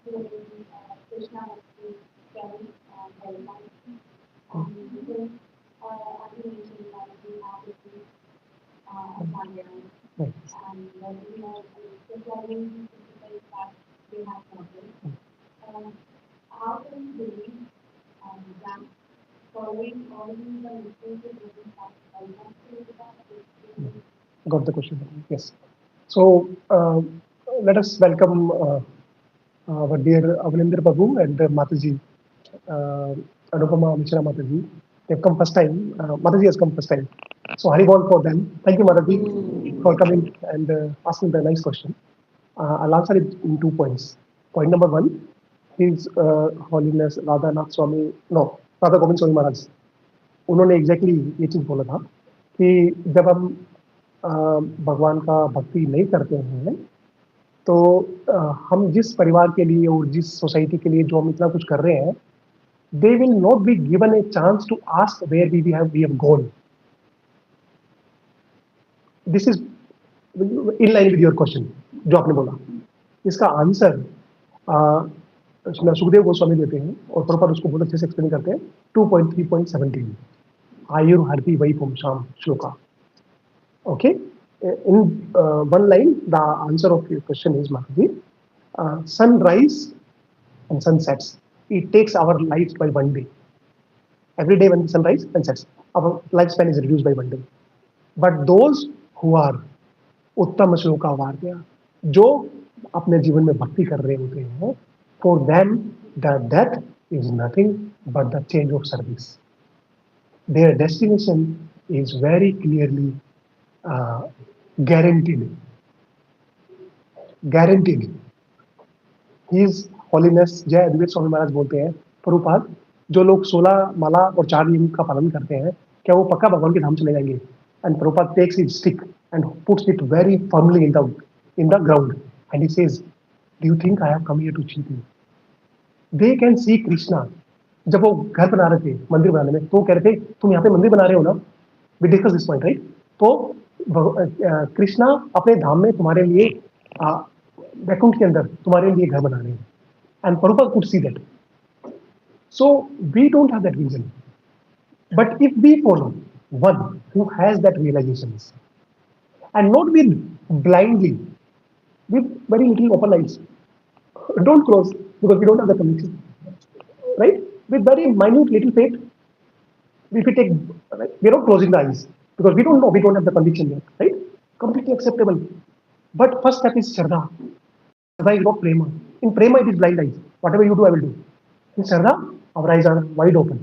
C: doing Krishna Bhakti can help us. Because as you mentioned that we have different assignments
A: Right.
C: and we have the following principles that we have modeled. How can we believe that following all these are influences within that help us to that?
A: Got the question. Yes. So let us welcome our dear Avinendra Prabhu and Mataji, uh, Anupama Mishra Mataji. They've come first time. Mataji has come first time. So Haribol for them. Thank you, Mataji, for coming and asking the nice question. I'll answer it in 2 points. Point number one, His Holiness Radha Nath Swami, no, Radha Govind Swami Maharaj. उन्होंने exactly ये चीज बोला था कि जब हम अ, भगवान का भक्ति नहीं करते हैं तो हम जिस परिवार के लिए और जिस सोसाइटी के लिए जो हम इतना कुछ कर रहे हैं they will not be given a chance to ask where we have gone this is in line with your question जो आपने बोला इसका आंसर सुखदेव गोस्वामी देते हैं और प्रभुपाद उसको बहुत अच्छे से एक्सप्लेन करते हैं 2.3.17 आयुर्हर्ति वही पुंसाम shloka okay in one line the answer of your question is Mahdi sunrise and sunsets it takes our lives by one day every day when the sunrise and sets our lifespan is reduced by one day but those who are उत्तम श्लोका वार्या जो अपने जीवन में भक्ति कर रहे होते हैं for them the death is nothing but the change of service their destination is very clearly guaranteed guaranteed His Holiness जय अद्वैत स्वामी महाराज बोलते हैं प्रभुपाद जो लोग 16 माला और 4 नियम का पालन करते हैं क्या वो पक्का भगवान के धाम चले जाएंगे and Prabhupada takes his stick and puts it very firmly in the ground and he says do you think I have come here to cheat you they can see Krishna जब वो घर बना रहे थे मंदिर बनाने में तो कह रहे थे तुम यहाँ पे मंदिर बना रहे हो ना we discuss this point right तो कृष्णा अपने धाम में तुम्हारे लिए वैकुंठ के अंदर तुम्हारे लिए घर बना रहे हैं and Prabhupada could see that so we don't have that vision but if we follow one who has that realisations and not with blindly with very little open eyes don't close because we don't have the conviction right with very minute little faith if we take we're not closing the eyes because we don't know we don't have the conviction yet right completely acceptable but first step is shraddha shraddha is not prema in prema it is blind eyes whatever you do I will do in shraddha our eyes are wide open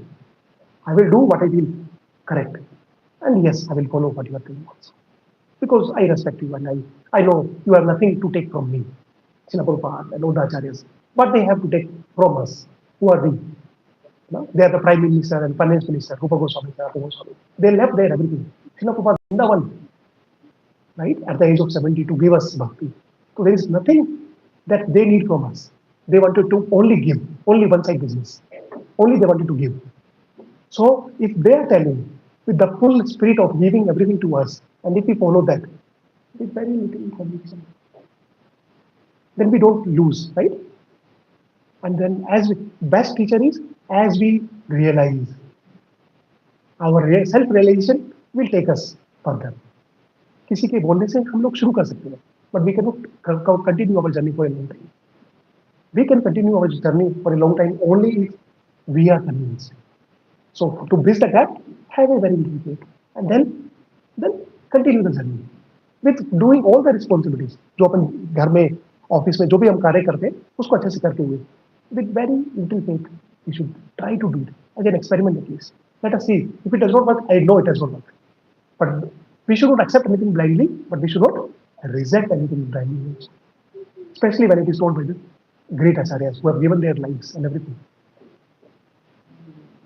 A: I will do what I feel correct and yes I will follow what you are doing also because I respect you and I know you have nothing to take from me Srila Prabhupada and all the acharyas what they have to take from us who are we no? They are the Prime Minister and Finance Minister, Rupa Goswami, Sarjapur Goswami. They left there everything. Srila Prabhupada is the one, right, at the age of 70 to give us bhakti. So there is nothing that they need from us. They wanted to only give, only one side business. Only they wanted to give. So if they are telling with the full spirit of giving everything to us, and if we follow that, with very little conviction, then we don't lose, right? And then as best teacher is as we realize our self realization will take us further किसी के बोलने से हम लोग शुरू कर सकते हैं but we cannot continue our journey for a long time we can continue our journey for a long time only if we are convinced so to bridge the gap have a very little faith and then continue the journey with doing all the responsibilities जो अपन घर में office में जो भी हम कार्य करते हैं उसको अच्छे से करते हुए with very little faith we should try to do it as an experiment at least let us see if it does not work I know it does not work but we should not accept anything blindly but we should not reject anything blindly especially when it is told by the great acharyas who have given their lives and everything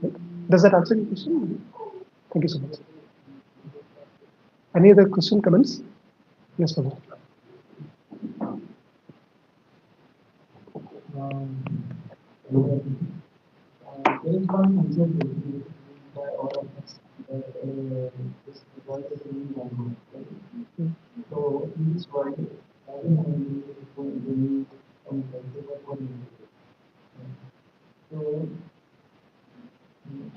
A: right? Does that answer your question? Thank you so much. Any other question, comments? Yes, Prabhu.
B: There is one concept basically by all of us that this world is being done. So in this world, every family is going to need some festival for music. So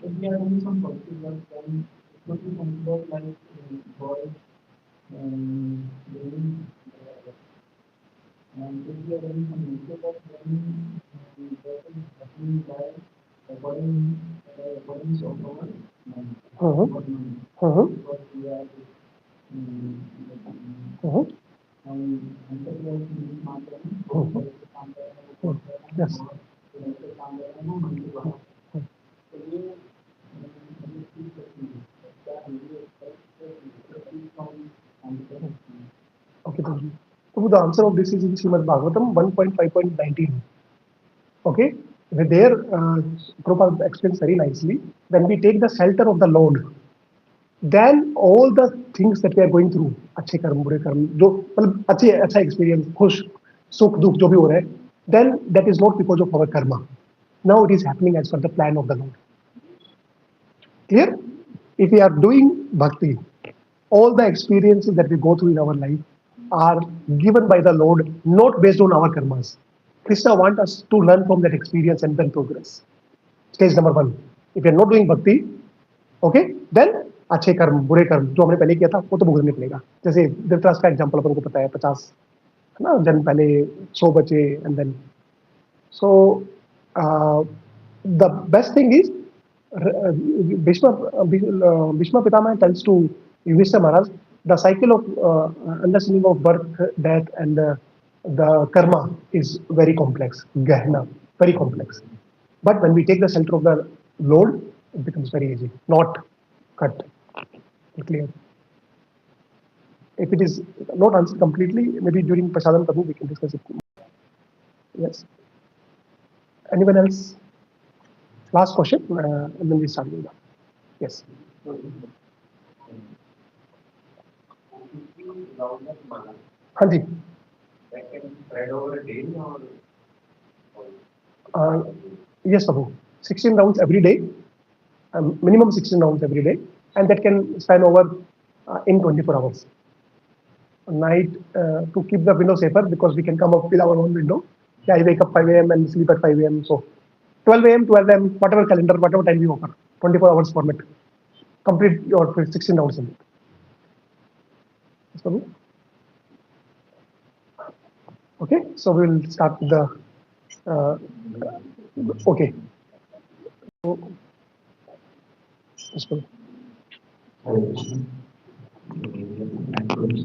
B: if we are doing some festivals, then it could be considered like God doing, and if we are doing some festivals, then that is happening by according of our mind. Because we are
A: Yes. Okay, thank you. So the answer of this is in Srimad Bhagavatam 1.5.19. Okay, there Prabhupada explains very nicely. When we take the shelter of the Lord, then all the things that we are going through, अच्छे कर्म बुरे कर्म जो मतलब अच्छे अच्छा experience, खुश सुख दुख जो भी हो रहा है, then that is not because of our karma. Now it is happening as per the plan of the Lord. Clear? If we are doing bhakti, all the experiences that we go through in our life are given by the Lord, not based on our karmas. Krishna wants us to learn from that experience and then progress. Stage number 1. If you are not doing bhakti, okay, then अच्छे कर्म बुरे कर्म जो हमने पहले किया था वो तो भुगतने पड़ेगा. जैसे धृतराज का एग्जांपल अपन को पता है 50 है ना जन पहले 100 बचे and then so the best thing is Bhishma Pitama tells to Yudhishthira Maharaj the cycle of understanding of birth, death, and the karma is very complex, gehna, very complex. But when we take the center of the Lord, it becomes very easy, not cut, clear. If it is not answered completely, maybe during Prasadam Prabhu we can discuss it. Yes. Anyone else? Last question, and then we start with that. Yes. हाँ जी. Yes, Prabhu. 16 rounds every day, minimum 16 rounds every day, and that can span over in 24 hours. Night to keep the window safer because we can come up with our own window. Yeah, I wake up 5 a.m. and sleep at 5 a.m. So 12 a.m., 12 a.m., whatever calendar, whatever time you offer, 24 hours format. Complete your 16 rounds in it. So, okay, so we will start with the. Okay. So,